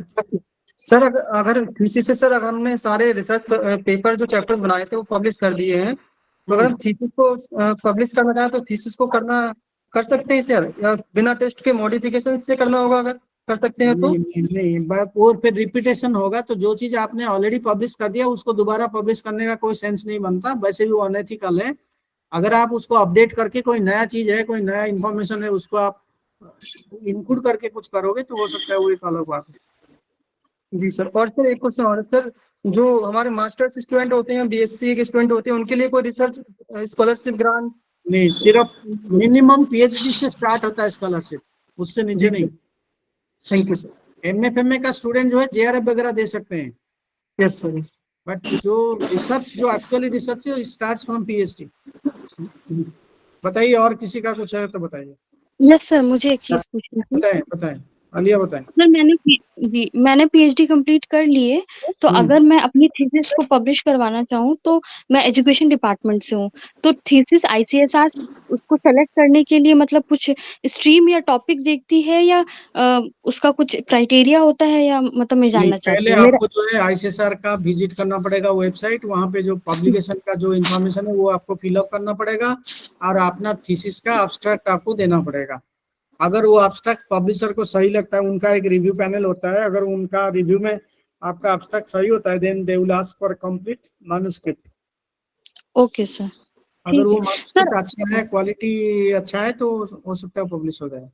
सर अगर थीसिस से सर अगर हमने सारे रिसर्च पेपर जो चैप्टर्स बनाए थे वो पब्लिश कर दिए हैं, तो अगर हम थीसिस को पब्लिश करना चाहें तो थीसिस को कर सकते हैं सर, या बिना टेस्ट के मॉडिफिकेशन से करना होगा? अगर कर सकते हैं तो नहीं, और फिर रिपीटेशन होगा, तो जो चीज आपने ऑलरेडी पब्लिश कर दिया उसको दोबारा पब्लिश करने का कोई सेंस नहीं बनता, वैसे भी वो अनएथिकल है। अगर आप उसको अपडेट करके कोई नया चीज है, कोई नया इंफॉर्मेशन है, उसको आप इंक्लूड करके कुछ करोगे तो हो सकता है वो एक अलग बात है। जी सर। और सर एक क्वेश्चन और सर, जो हमारे मास्टर्स स्टूडेंट होते हैं, BSc के स्टूडेंट होते हैं, उनके लिए कोई रिसर्च स्कॉलरशिप ग्रांट? नहीं, सिर्फ मिनिमम PhD से स्टार्ट होता है स्कॉलरशिप, उससे नीचे नहीं। Thank you sir. MA का स्टूडेंट जो है JRF वगैरह दे सकते हैं। Yes sir. बट जो रिसर्च, जो एक्चुअली रिसर्च है, स्टार्ट्स फ्रॉम PhD। बताइए, और किसी का कुछ है तो बताइए। यस सर, मुझे एक चीज पूछनी थी। बताएं आलिया, बताएं। सर मैंने PhD कंप्लीट कर लिए, तो अगर मैं अपनी थीसिस को पब्लिश करवाना चाहूँ, तो मैं एजुकेशन डिपार्टमेंट से हूँ, तो थीसिस ICSR उसको सेलेक्ट करने के लिए मतलब कुछ स्ट्रीम या टॉपिक देखती है, या उसका कुछ क्राइटेरिया होता है, या मतलब मैं जानना चाहती पहले हूँ। आपको जो है ICSR का विजिट करना पड़ेगा वेबसाइट, वहाँ पे जो पब्लिकेशन का जो इन्फॉर्मेशन है वो आपको फिलअप करना पड़ेगा, और अपना थीसिस का एब्स्ट्रैक्ट आपको देना पड़ेगा। अगर वो एब्स्ट्रैक्ट पब्लिशर को सही लगता है, उनका एक रिव्यू पैनल होता है, अगर उनका रिव्यू में आपका एब्स्ट्रैक्ट सही होता है, then they will ask for complete manuscript. Okay sir. अगर वो मैन्युस्क्रिप्ट अच्छा है, क्वालिटी अच्छा है, तो हो सकता है पब्लिश हो जाए।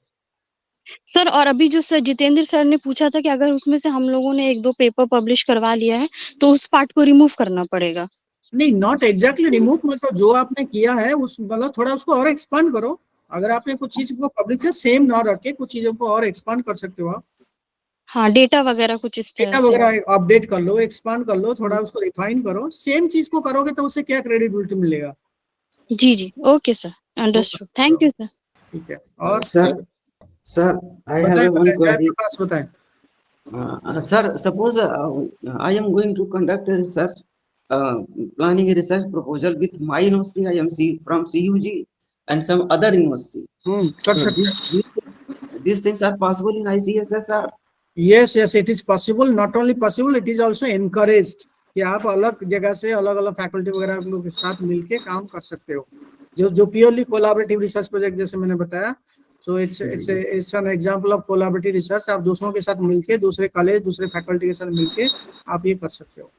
सर और अभी जो सर जितेंद्र सर ने पूछा था कि अगर उसमें से हम लोगों ने 1-2 पेपर पब्लिश करवा लिया है, तो उस पार्ट को रिमूव करना पड़ेगा? नहीं, नॉट एग्जैक्टली रिमूव, मतलब जो आपने किया है उस मतलब थोड़ा उसको और एक्सपांड करो। अगर आपने कुछ चीज को पब्लिक से सेम ना रखे, कुछ चीजों को और एक्सपांड कर सकते हो आप। हाँ, डेटा वगैरह कुछ इस डेटा तरह से। वगैरह अपडेट कर लो, एक्सपांड कर लो, थोड़ा उसको रिफाइन करो। सेम चीज को करोगे तो उससे क्या क्रेडिबिलिटी मिलेगा? जी, okay sir, understood, thank you sir. ठीक है। और sir I have a one query. बताएं। Sir, suppose I am going to conduct a research, planning a research proposal with my university, I am from CUG and some other university. So these things are possible in ICSSR? Yes, it is possible. Not only possible, it is also encouraged कि आप अलग जगह से अलग अलग faculty वगैरह लोगों के साथ मिलके काम कर सकते हो, जो प्योरली कोलैबोरेटिव रिसर्च प्रोजेक्ट जैसे मैंने बताया। So it's an example of collaborative research. आप दूसरों के साथ मिलके, दूसरे कॉलेज, दूसरे फैकल्टी के साथ मिलके आप ये कर सकते हो।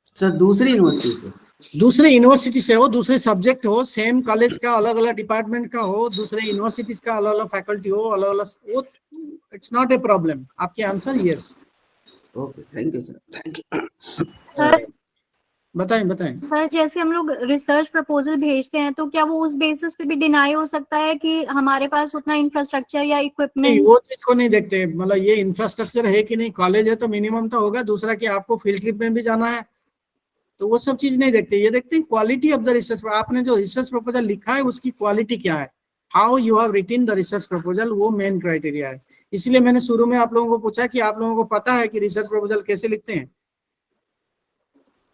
सर दूसरी यूनिवर्सिटी से हो, दूसरे सब्जेक्ट हो, सेम कॉलेज का अलग अलग डिपार्टमेंट का हो, दूसरे यूनिवर्सिटीज का अलग अलग फैकल्टी हो, अलग अलग, इट्स नॉट ए प्रॉब्लम। आपके answer yes. Okay, thank you sir, thank you sir बताएं बताएं। सर जैसे हम लोग रिसर्च प्रपोजल भेजते हैं तो क्या वो उस बेसिस पे भी डिनाई हो सकता है कि हमारे पास उतना इंफ्रास्ट्रक्चर या नहीं, इक्विपमेंट? वो चीज को नहीं देखते, मतलब ये इंफ्रास्ट्रक्चर है कि नहीं, कॉलेज है तो मिनिमम तो होगा, दूसरा कि आपको फील्ड ट्रिप में भी जाना है, तो वो सब चीज नहीं देखते। ये देखते हैं क्वालिटी ऑफ द रिसर्च। आपने जो रिसर्च प्रपोजल लिखा है उसकी क्वालिटी क्या है, how you have written the research proposal, वो मेन क्राइटेरिया है। इसलिए मैंने शुरू में आप लोगों को पूछा कि आप लोगों को पता है कि रिसर्च प्रपोजल कैसे लिखते हैं,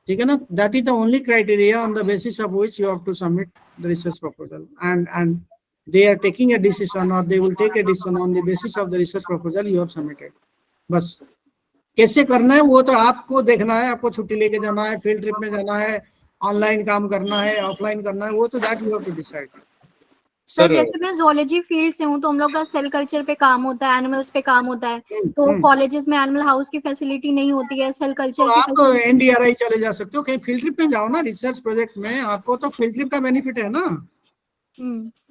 ठीक है ना। That is the only criteria on the basis of which you have to submit the research proposal, and they are taking a decision or they will take a decision on the basis of the research proposal you have submitted। बस कैसे करना है वो तो आपको देखना है, आपको छुट्टी लेके जाना है, फील्ड ट्रिप में जाना है, ऑनलाइन काम करना है, ऑफलाइन करना है, वो तो that you have to decide. Sir जैसे मैं zoology फील्ड से हूँ तो हम लोग का सेल कल्चर पे काम होता है, एनिमल्स पे काम होता है, तो कॉलेजेस में एनिमल हाउस की फैसिलिटी नहीं होती है, सेल कल्चर की आप एनडीआरआई चले जा सकते हो, कहीं फील्ड ट्रिप में जाओ ना, रिसर्च प्रोजेक्ट में आपको तो फील्ड ट्रिप का बेनिफिट है ना।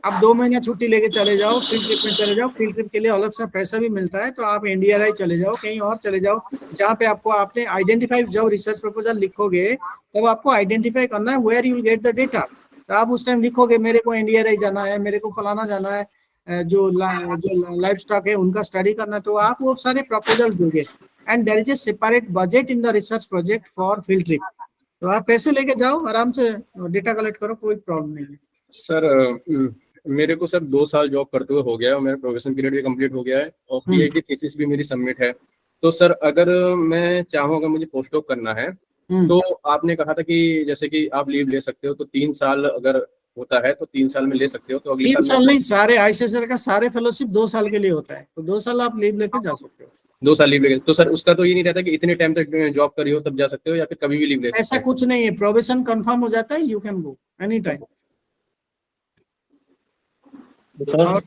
आप 2 महीना छुट्टी लेके चले जाओ, फील्ड ट्रिप में चले जाओ, फील्ड ट्रिप के लिए अलग सा पैसा भी मिलता है, तो आप एनडीआरआई चले जाओ, कहीं और चले जाओ जहाँ पे आपको, आपने आइडेंटिफाई, जब रिसर्च प्रपोजल लिखोगे तब आपको आइडेंटिफाई करना है where you will get the data. तो आप उस टाइम लिखोगे मेरे को एनडीआरआई जाना है, मेरे को फलाना जाना है, जो लाइफ स्टॉक है उनका स्टडी करना है, तो आप वो सारे प्रपोजल दोगे, and there is a separate budget in the research project for field trip. तो आप पैसे लेके जाओ, आराम से डेटा कलेक्ट करो, कोई प्रॉब्लम नहीं है। सर मेरे को सर 2 साल जॉब करते हुए हो गया है और मेरा प्रोफेशन पीरियड भी कंप्लीट हो गया है और पीएचडी थीसिस भी मेरी सबमिट है। तो सर अगर मैं चाहूँ, अगर मुझे पोस्ट डॉक करना है, तो आपने कहा था कि जैसे कि आप लीव ले सकते हो, तो 3 साल अगर होता है तो 3 साल में ले सकते हो, तो अगले 3 साल नहीं, सारे आईसीएसआर का सारे फेलोशिप 2 साल के लिए होता है, तो 2 साल आप लीव लेके जा सकते हो। 2 साल लीव लेके, तो सर उसका तो ये नहीं रहता कि इतने टाइम तक जॉब करी हो तब जा सकते हो, या फिर कभी भी लीव ले सकते हो? ऐसा कुछ नहीं है, प्रोबेशन कंफर्म हो जाता है, you can go any time. Sir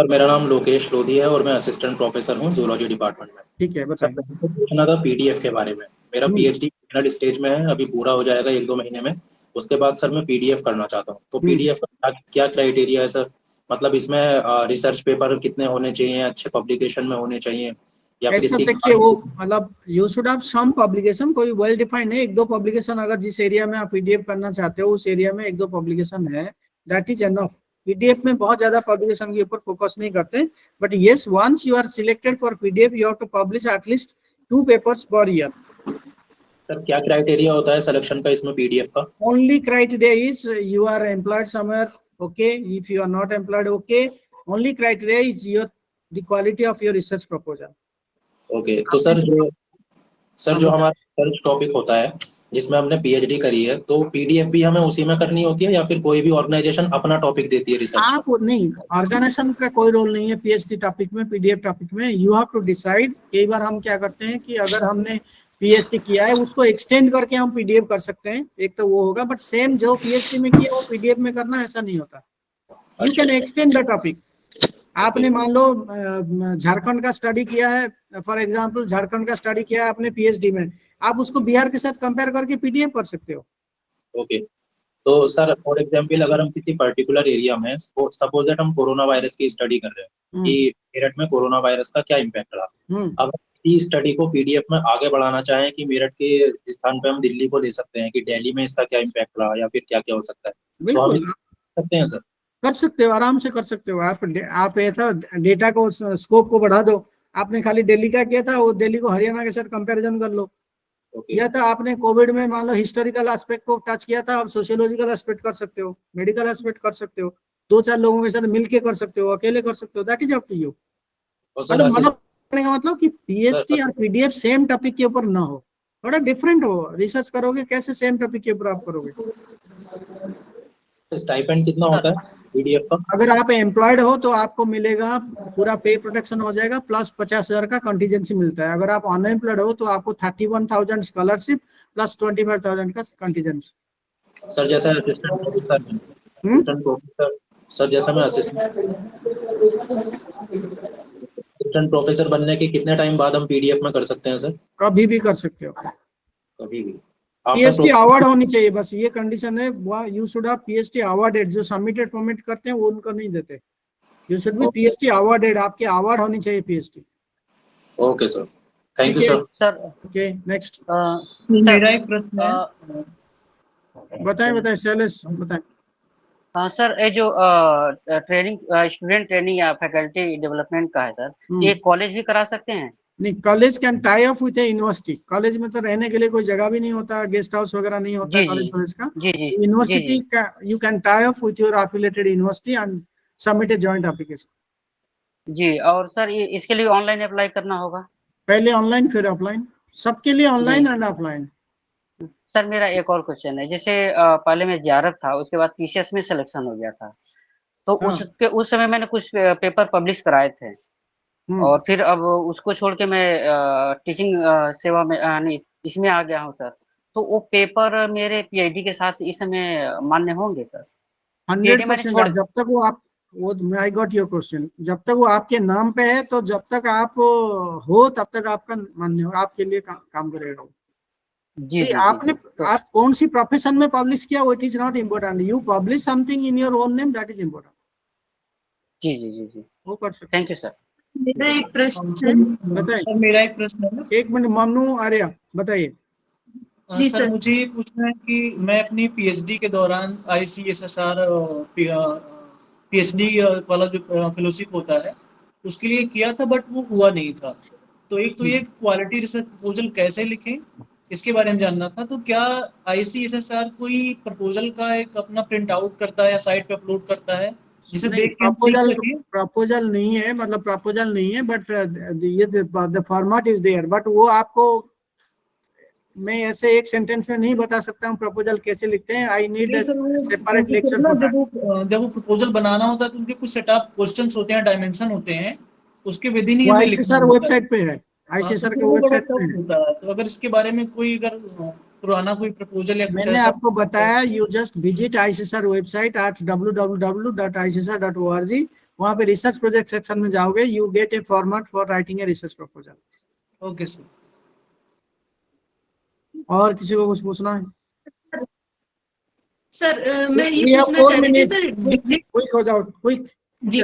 मेरा नाम लोकेश लोधी है और मैं असिस्टेंट प्रोफेसर हूँ जूलॉजी डिपार्टमेंट में। ठीक है, बताइए। पूछना था पीडीएफ के बारे में। मेरा पीएचडी फाइनल स्टेज में है, अभी पूरा हो जाएगा 1-2 महीने में। उसके बाद सर मैं पीडीएफ करना चाहता हूँ, तो पीडीएफ का क्या क्राइटेरिया है सर? मतलब इसमें रिसर्च पेपर कितने होने चाहिए, अच्छे पब्लिकेशन में होने चाहिए, या फिर ऐसा देखिए, वो मतलब you should have some publication, कोई वेल डिफाइंड है, 1-2 पब्लिकेशन, अगर जिस एरिया में आप पीडीएफ करना चाहते हो उस एरिया में 1-2 पब्लिकेशन है, दैट इज एनफ। पीडीएफ में बहुत ज्यादा पब्लिकेशन के ऊपर फोकस नहीं करते, but yes, once you are selected for PDF you have to publish at least 2 papers per year. Sir क्या क्राइटेरिया होता है सिलेक्शन का इसमें पीडीएफ का? Only criteria is you are employed somewhere, okay, if you are not employed, okay, only criteria is your the quality of your research proposal. Okay, तो sir जो हमारा research topic होता है जिसमें हमने पीएचडी करी है, तो पीडीएफ भी हमें उसी में करनी होती है या फिर कोई भी ऑर्गेनाइजेशन अपना टॉपिक देती है रिसर्च? आप नहीं, ऑर्गेनाइजेशन का कोई रोल नहीं है पीएचडी टॉपिक में, पीडीएफ टॉपिक में। You have to decide. कई बार हम क्या करते हैं कि अगर हमने पीएचडी किया है उसको एक्सटेंड करके हम पीडीएफ कर सकते हैं, एक तो वो होगा, बट सेम जो पीएचडी में किया वो पीडीएफ में करना ऐसा नहीं होता। You can extend the topic. आपने मान लो झारखंड का स्टडी किया है, फॉर एग्जांपल झारखंड का स्टडी किया है आपने पीएचडी में, आप उसको बिहार के साथ कंपेयर करके पीडीएफ कर सकते हो। ओके, तो सर फॉर एग्जांपल अगर हम किसी पर्टिकुलर एरिया में, सपोज दैट हम कोरोना वायरस की स्टडी कर रहे हैं कि मेरठ में कोरोना वायरस का क्या इम्पैक्ट रहा, अब इस स्टडी को पीडीएफ में आगे बढ़ाना चाहें कि मेरठ के स्थान पे हम दिल्ली को ले सकते हैं कि दिल्ली में इसका क्या इम्पैक्ट रहा या फिर क्या क्या हो सकता है, तो हम सकते हैं सर? कर सकते हो, आराम से कर सकते हो। आप ऐसा डेटा को, स्कोप को बढ़ा दो। आपने खाली दिल्ली का किया था, वो दिल्ली को हरियाणा के साथ कंपैरिजन कर लो। या तो आपने कोविड में मान लो हिस्टोरिकल एस्पेक्ट को टच किया था, आप सोशियोलॉजिकल एस्पेक्ट कर सकते हो, मेडिकल एस्पेक्ट कर सकते हो, 2-4 लोगों के साथ मिलके कर सकते हो, अकेले कर सकते हो, that is up to you. मतलब कि पीएचडी और पीडीएफ सेम टॉपिक के ऊपर ना हो, थोड़ा डिफरेंट हो। रिसर्च करोगे कैसे सेम टॉपिक के ऊपर आप करोगे? स्टाइपेंड कितना होता है पीडीएफ का? अगर आप एम्प्लॉयड हो तो आपको मिलेगा, पूरा पे प्रोटेक्शन हो जाएगा, प्लस 50,000 का कंटीजेंसी मिलता है। अगर आप अनएम्प्लॉयड हो तो आपको 31,000 स्कॉलरशिप प्लस 25,000 का कंटीजेंसी। सर जैसा असिस्टेंट प्रोफेसर, सर जैसा मैं असिस्टेंट प्रोफेसर बनने के कितने टाइम बाद हम पीडीएफ में कर सकते हैं सर? कभी भी कर सकते हो, कभी भी। पीएचडी अवार्ड होनी चाहिए, बस ये कंडीशन है। You should have PhD awarded. जो सबमिटेड परमिट करते हैं वो उनको नहीं देते। You should B PhD awarded, आपके अवार्ड होनी चाहिए PhD. Okay sir. Thank you sir. Sir okay next मेरा एक प्रश्न है। बताएं शैलेश बताएं। हाँ सर, ये जो ट्रेनिंग स्टूडेंट ट्रेनिंग या फैकल्टी डेवलपमेंट का है सर, ये कॉलेज भी करा सकते हैं? नहीं, college can tie up with A university. College में तो रहने के लिए कोई जगह भी नहीं होता, गेस्ट हाउस वगैरह नहीं होता है कॉलेज का। यूनिवर्सिटी का you can tie up with your affiliated university and submit a joint application. जी, और सर ये इसके लिए ऑनलाइन अप्लाई करना होगा? पहले ऑनलाइन फिर ऑफलाइन, सबके लिए ऑनलाइन एंड ऑफलाइन। सर मेरा एक और क्वेश्चन है, जैसे पहले मैं JRF था, उसके बाद PCS में सिलेक्शन हो गया था, तो उस समय मैंने कुछ पेपर पब्लिश कराए थे, और फिर अब उसको छोड़ के मैं टीचिंग सेवा में नहीं इसमें आ गया हूँ सर, तो वो पेपर मेरे PhD के साथ इस समय मान्य होंगे सर? 100%। जब तक वो आप आई गॉट योर क्वेश्चन, जब तक वो आपके नाम पे है, तो जब तक आप हो तब तक आपका मान्य हो, आपके लिए काम करेगा। जी, आपने आप कौन सी प्रोफेशन में पब्लिश किया वो it is not important, you publish something in your own name, that is important. जी जी जी जी, वो कर सकते। Thank you sir. मेरा एक प्रश्न है। बताइए। मेरा एक प्रश्न है। एक मिनट, मनु आर्या बताइए। सर मुझे ये पूछना है कि मैं अपनी PhD के दौरान ICSSR PhD वाला जो फेलोशिप होता है उसके लिए किया था, बट वो हुआ नहीं था। तो एक तो ये क्वालिटी रिसर्च प्रपोजल कैसे लिखें, इसके बारे में जानना था। तो क्या ICSSR कोई प्रपोजल का एक अपना प्रिंट आउट करता है या साइट पे अपलोड करता है जिसे देख के प्रपोजल नहीं है, मतलब प्रपोजल नहीं है, बट ये the format is there, but वो आपको मैं ऐसे एक सेंटेंस में नहीं बता सकता हूँ प्रपोजल कैसे लिखते हैं। I need separate lecture. जब वो प्रपोजल बनाना होता है तो उनके कुछ सेटअप क्वेश्चंस होते हैं, डायमेंशन होते हैं, उसके विद इन ही हमें लिखना होता है। वेबसाइट पे है, ICSSR के वेबसाइट पे होता है। तो अगर इसके बारे में कोई अगर पुराना कोई प्रपोजल या कुछ मैंने आपको बताया, you just visit ICSSR website at www.icssr.org। वहाँ पे रिसर्च प्रोजेक्ट सेक्शन में जाओगे, you get A format for writing a research proposal. Okay sir. और किसी को कुछ पूछना है? सर मैं ये पूछना चाह रही थी सर, क्विक हो जाओ, क्विक जी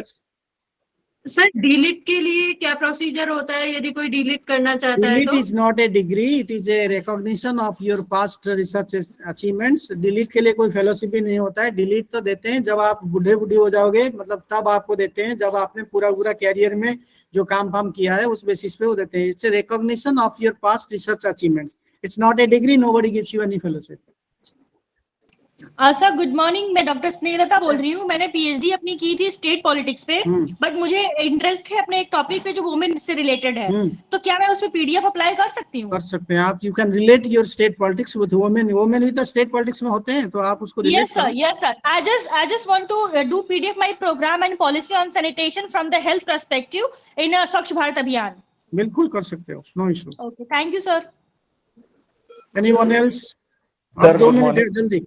सर, डिलीट के लिए क्या प्रोसीजर होता है यदि कोई डिलीट करना चाहता है तो? Delete is not a degree, it is a recognition of your past research achievements. Delete के लिए कोई फेलोशिप ही नहीं होता है। डिलीट तो देते हैं जब आप बूढ़े हो जाओगे, मतलब तब आपको देते हैं, जब आपने पूरा कैरियर में जो काम किया है उस बेसिस पे वो देते हैं। It's a recognition of your past research achievements, it's not a degree, nobody gives you any fellowship. Sir good morning, मैं डॉक्टर स्नेहलता बोल रही हूँ। मैंने PhD अपनी की थी स्टेट पॉलिटिक्स पे, बट मुझे इंटरेस्ट है अपने एक टॉपिक पे जो वुमेन से रिलेटेड है, तो क्या मैं उस पे PDF अप्लाई कर सकती हूँ? कर सकते हैं आप। You can relate your state politics with women. Women भी तो स्टेट पॉलिटिक्स में होते हैं, तो आप उसको रिलेट करो। Yes sir, I just want to do PDF my programme and policy on sanitation from the health perspective in Swachh Bharat Abhiyan. बिल्कुल कर सकते हो, no issue. Okay, thank you sir. Anyone else? Sir good morning, जल्दी।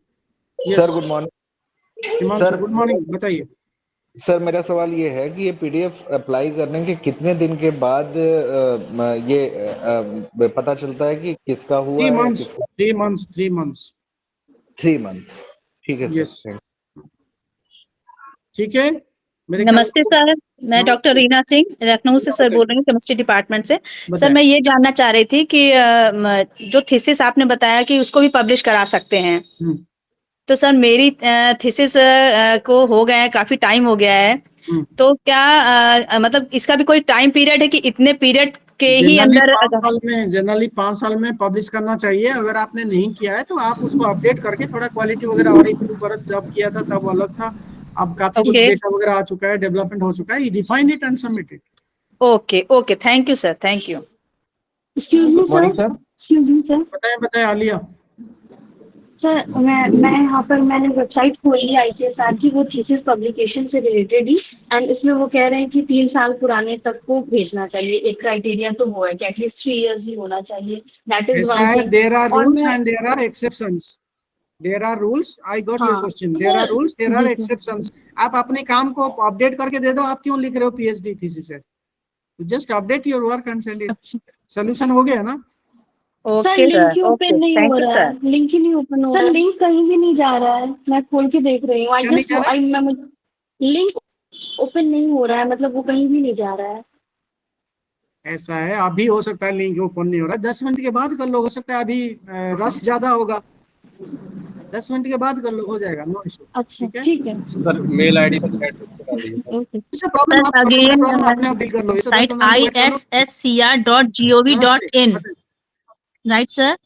Sir good morning. Sir good morning, बताइए। Sir मेरा सवाल ये है कि ये PDF अप्लाई करने के कितने दिन के बाद ये पता चलता है कि किसका हुआ है? 3 months। 3 months, ठीक है सर। ठीक है। नमस्ते सर, मैं डॉक्टर रीना सिंह लखनऊ से सर बोल रही हूँ, केमिस्ट्री डिपार्टमेंट से। सर मैं ये जानना चाह रही थी कि जो थीसिस आपने बताया कि उसको भी पब्लिश करा सकते हैं, तो सर मेरी थीसिस को हो गया है, काफी टाइम हो गया है, तो क्या मतलब इसका भी कोई टाइम पीरियड है कि इतने पीरियड के ही अंदर? जनरली 5 साल में पब्लिश करना चाहिए। अगर आपने नहीं किया है तो आप उसको अपडेट करके थोड़ा क्वालिटी वगैरह और इम्प्रूव करो। जब किया था तब अलग था, अब काफी कुछ डेटा वगैरह आ चुका है, डेवलपमेंट हो चुका है। Define it and submit it. Okay, thank you sir, thank you. Excuse me sir. बताएं आलिया। सर मैं यहाँ पर मैंने वेबसाइट खोली ICSR की, वो थीसिस पब्लिकेशन से रिलेटेड ही, एंड इसमें वो कह रहे हैं कि 3 साल पुराने तक को भेजना चाहिए। एक क्राइटेरिया तो वो है कि एटलीस्ट 3 years ही होना चाहिए। That is one thing. There are rules and there are exceptions. There are rules, I got your question. There are rules, there are exceptions. आप अपने काम को अपडेट करके दे दो। आप क्यों लिख रहे हो PhD थीसिस है? Just update your work and send it. Solution हो गया ना? सर लिंक ही ओपन नहीं हो रहा है, लिंक ही नहीं ओपन हो रहा है। लिंक कहीं भी नहीं जा रहा है, मैं खोल के देख रही हूँ। लिंक ओपन नहीं हो रहा है, मतलब वो कहीं भी नहीं जा रहा है। ऐसा है, अभी हो सकता है लिंक ओपन नहीं हो रहा, 10 मिनट के बाद कर लो, हो सकता है अभी रश ज्यादा होगा, 10 मिनट के बाद कर लो, हो जाएगा, नो इशू। अच्छा ठीक है सर मेल आईडी सब chat करा दीजिए। ओके। प्रॉब्लम आप अगेन अपने आप डील कर लो, site isscr.gov.in, right sir?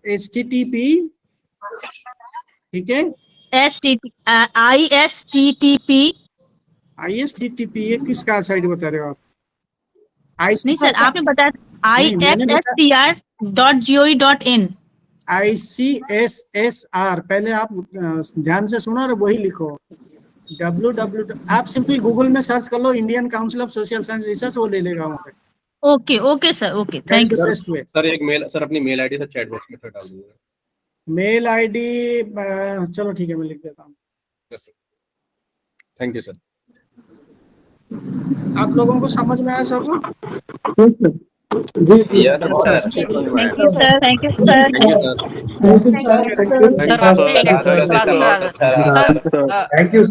HTTP, ठीक है, ISTTP ये किसका साइट बता रहे हो आप? नहीं सर, आपने बताया isscr.gov.in। ICSSR, पहले आप ध्यान से सुनो और वही लिखो, www, आप सिंपली गूगल में सर्च कर लो Indian council of social science research, वो ले लेगा वहाँ पे। Okay okay sir, okay, thank you sir. Sir एक मेल, सर अपनी mail ID sir chat box में डाल दीजिए। मेल आईडी चलो ठीक है, मैं लिख देता हूँ। Thank you sir. आप लोगों को समझ में आया सब? जी thank you sir, thank you sir. Thank you.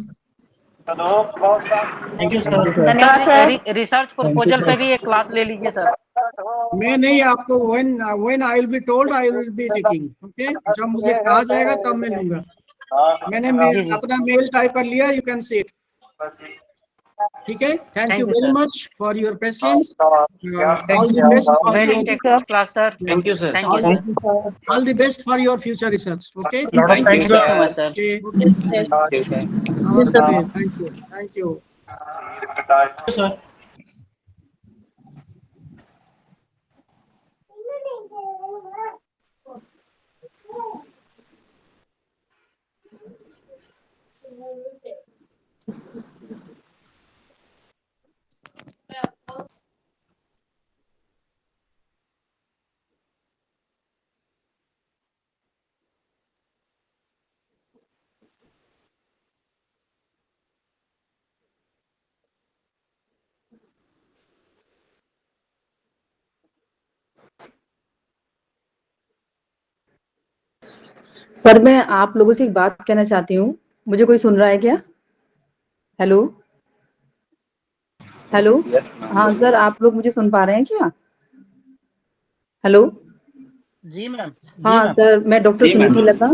धन्यवाद। रिसर्च प्रपोजल पे भी एक क्लास ले लीजिए सर। मैं नहीं, आपको when I will be told I will be taking, okay, जब मुझे कहा जाएगा तब मैं लूंगा। मैंने अपना मेल टाइप कर लिया, यू कैन सी इट, ठीक है। Thank you very much for your patience, all the best for your class sir. Thank you sir. All the best for your future research, okay. Thank you so much sir. नमस्ते, thank you sir. Sir मैं आप लोगों से एक बात कहना चाहती हूँ, मुझे कोई सुन रहा है क्या? हेलो हेलो, हाँ सर, आप लोग मुझे सुन पा रहे हैं क्या? हेलो जी मैम। हाँ सर, मैं डॉक्टर सुनीति लता,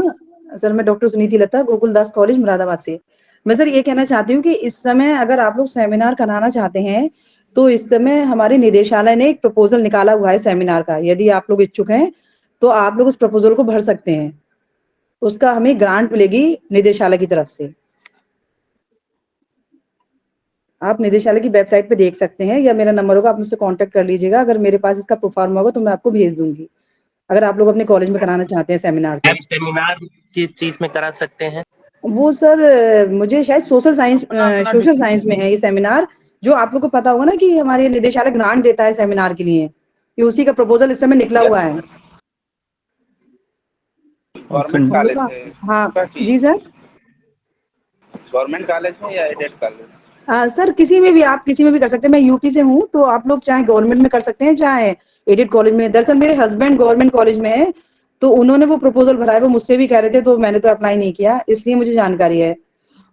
सर मैं डॉक्टर सुनीति लता, गोकुलदास कॉलेज मुरादाबाद से। मैं सर ये कहना चाहती हूँ कि इस समय अगर आप लोग सेमिनार कराना चाहते हैं तो इस समय हमारे निदेशालय ने एक प्रपोजल निकाला हुआ है सेमिनार का, यदि आप लोग इच्छुक हैं तो आप लोग उस प्रपोजल को भर सकते हैं, उसका हमें ग्रांट मिलेगी निदेशालय की तरफ से। आप निदेशालय की वेबसाइट पे देख सकते हैं, या मेरा नंबर होगा, आप मुझसे कांटेक्ट कर लीजिएगा। अगर मेरे पास इसका प्रोफार्मा होगा तो मैं आपको भेज दूंगी, अगर आप लोग अपने कॉलेज में कराना चाहते हैं सेमिनार। आप सेमिनार किस चीज में करा सकते हैं? वो सर मुझे शायद सोशल साइंस में है ये सेमिनार, जो आप लोग को पता होगा ना कि हमारे निदेशालय ग्रांट देता है सेमिनार के लिए, कि उसी का प्रपोजल इस समय निकला हुआ है। गवर्नमेंट कॉलेज है? हाँ जी सर। गवर्नमेंट कॉलेज है या एडेड कॉलेज? सर किसी में भी, आप किसी में भी कर सकते हैं। मैं यूपी से हूँ, तो आप लोग चाहे गवर्नमेंट में कर सकते हैं चाहे एडेड कॉलेज में। दरअसल मेरे हस्बैंड गवर्नमेंट कॉलेज में है, तो उन्होंने वो प्रपोजल भरा है, वो मुझसे भी कह रहे थे, तो मैंने तो अप्लाई नहीं किया, इसलिए मुझे जानकारी है।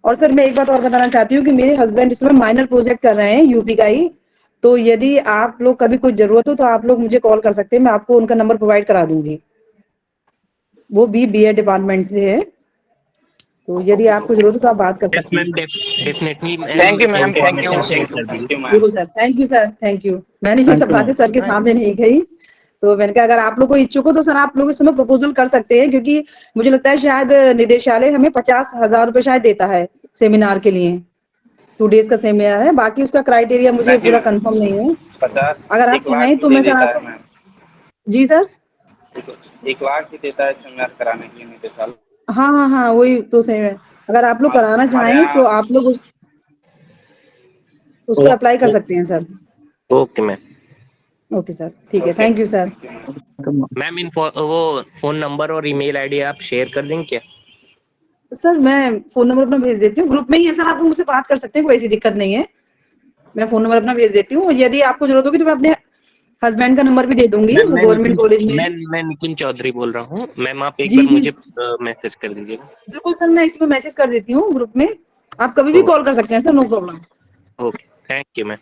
और सर मैं एक बात और बताना चाहती हूँ कि मेरे हस्बैंड इसमें माइनर प्रोजेक्ट कर रहे हैं यूपी का ही, तो यदि आप लोग कभी कोई जरूरत हो तो आप लोग मुझे कॉल कर सकते हैं, मैं आपको उनका नंबर प्रोवाइड करा दूंगी। वो भी BA डिपार्टमेंट से है, तो यदि आपको जरूरत हो तो आप बात कर सकते हैं। Definitely. Thank you ma'am, thank you बिल्कुल sir, thank you sir, thank you. मैंने ये सब बातें सर के सामने नहीं कही, तो मैंने कहा अगर आप लोग को इच्छुक हो तो सर आप लोग इस समय प्रपोजल कर सकते हैं, क्योंकि मुझे लगता है शायद निदेशालय हमें 50,000 रुपए शायद देता है सेमिनार के लिए, 2 डेज का सेमिनार है, बाकी उसका क्राइटेरिया मुझे पूरा कंफर्म नहीं है। अगर आप चाहें तो मैं सर आपको, जी सर 1 लाख ही देता है सेमिनार कराने के लिए निदेशालय। हाँ हाँ हाँ, वही तो सही है। अगर आप लोग कराना चाहें तो आप लोग उसको अप्लाई कर सकते हैं sir. Okay ma'am. Okay sir, ठीक है, थैंक यू सर। मैम वो फोन नंबर और ईमेल आईडी आप शेयर कर देंगे क्या? सर मैं फोन नंबर अपना भेज देती हूँ, ग्रुप में ही है सर, आप मुझसे बात कर सकते हैं, कोई ऐसी दिक्कत नहीं है। मैं फोन नंबर अपना भेज देती हूँ, यदि आपको जरूरत होगी तो मैं अपने हस्बैंड का नंबर भी दे दूंगी, गवर्नमेंट कॉलेज में। मैं नितिन चौधरी बोल रहा हूँ मैम, आप एक बार मुझे मैसेज कर दीजिएगा। बिल्कुल सर, मैं इसमें मैसेज कर देती हूँ ग्रुप में, आप कभी भी कॉल कर सकते हैं sir, no problem. Okay, thank you ma'am.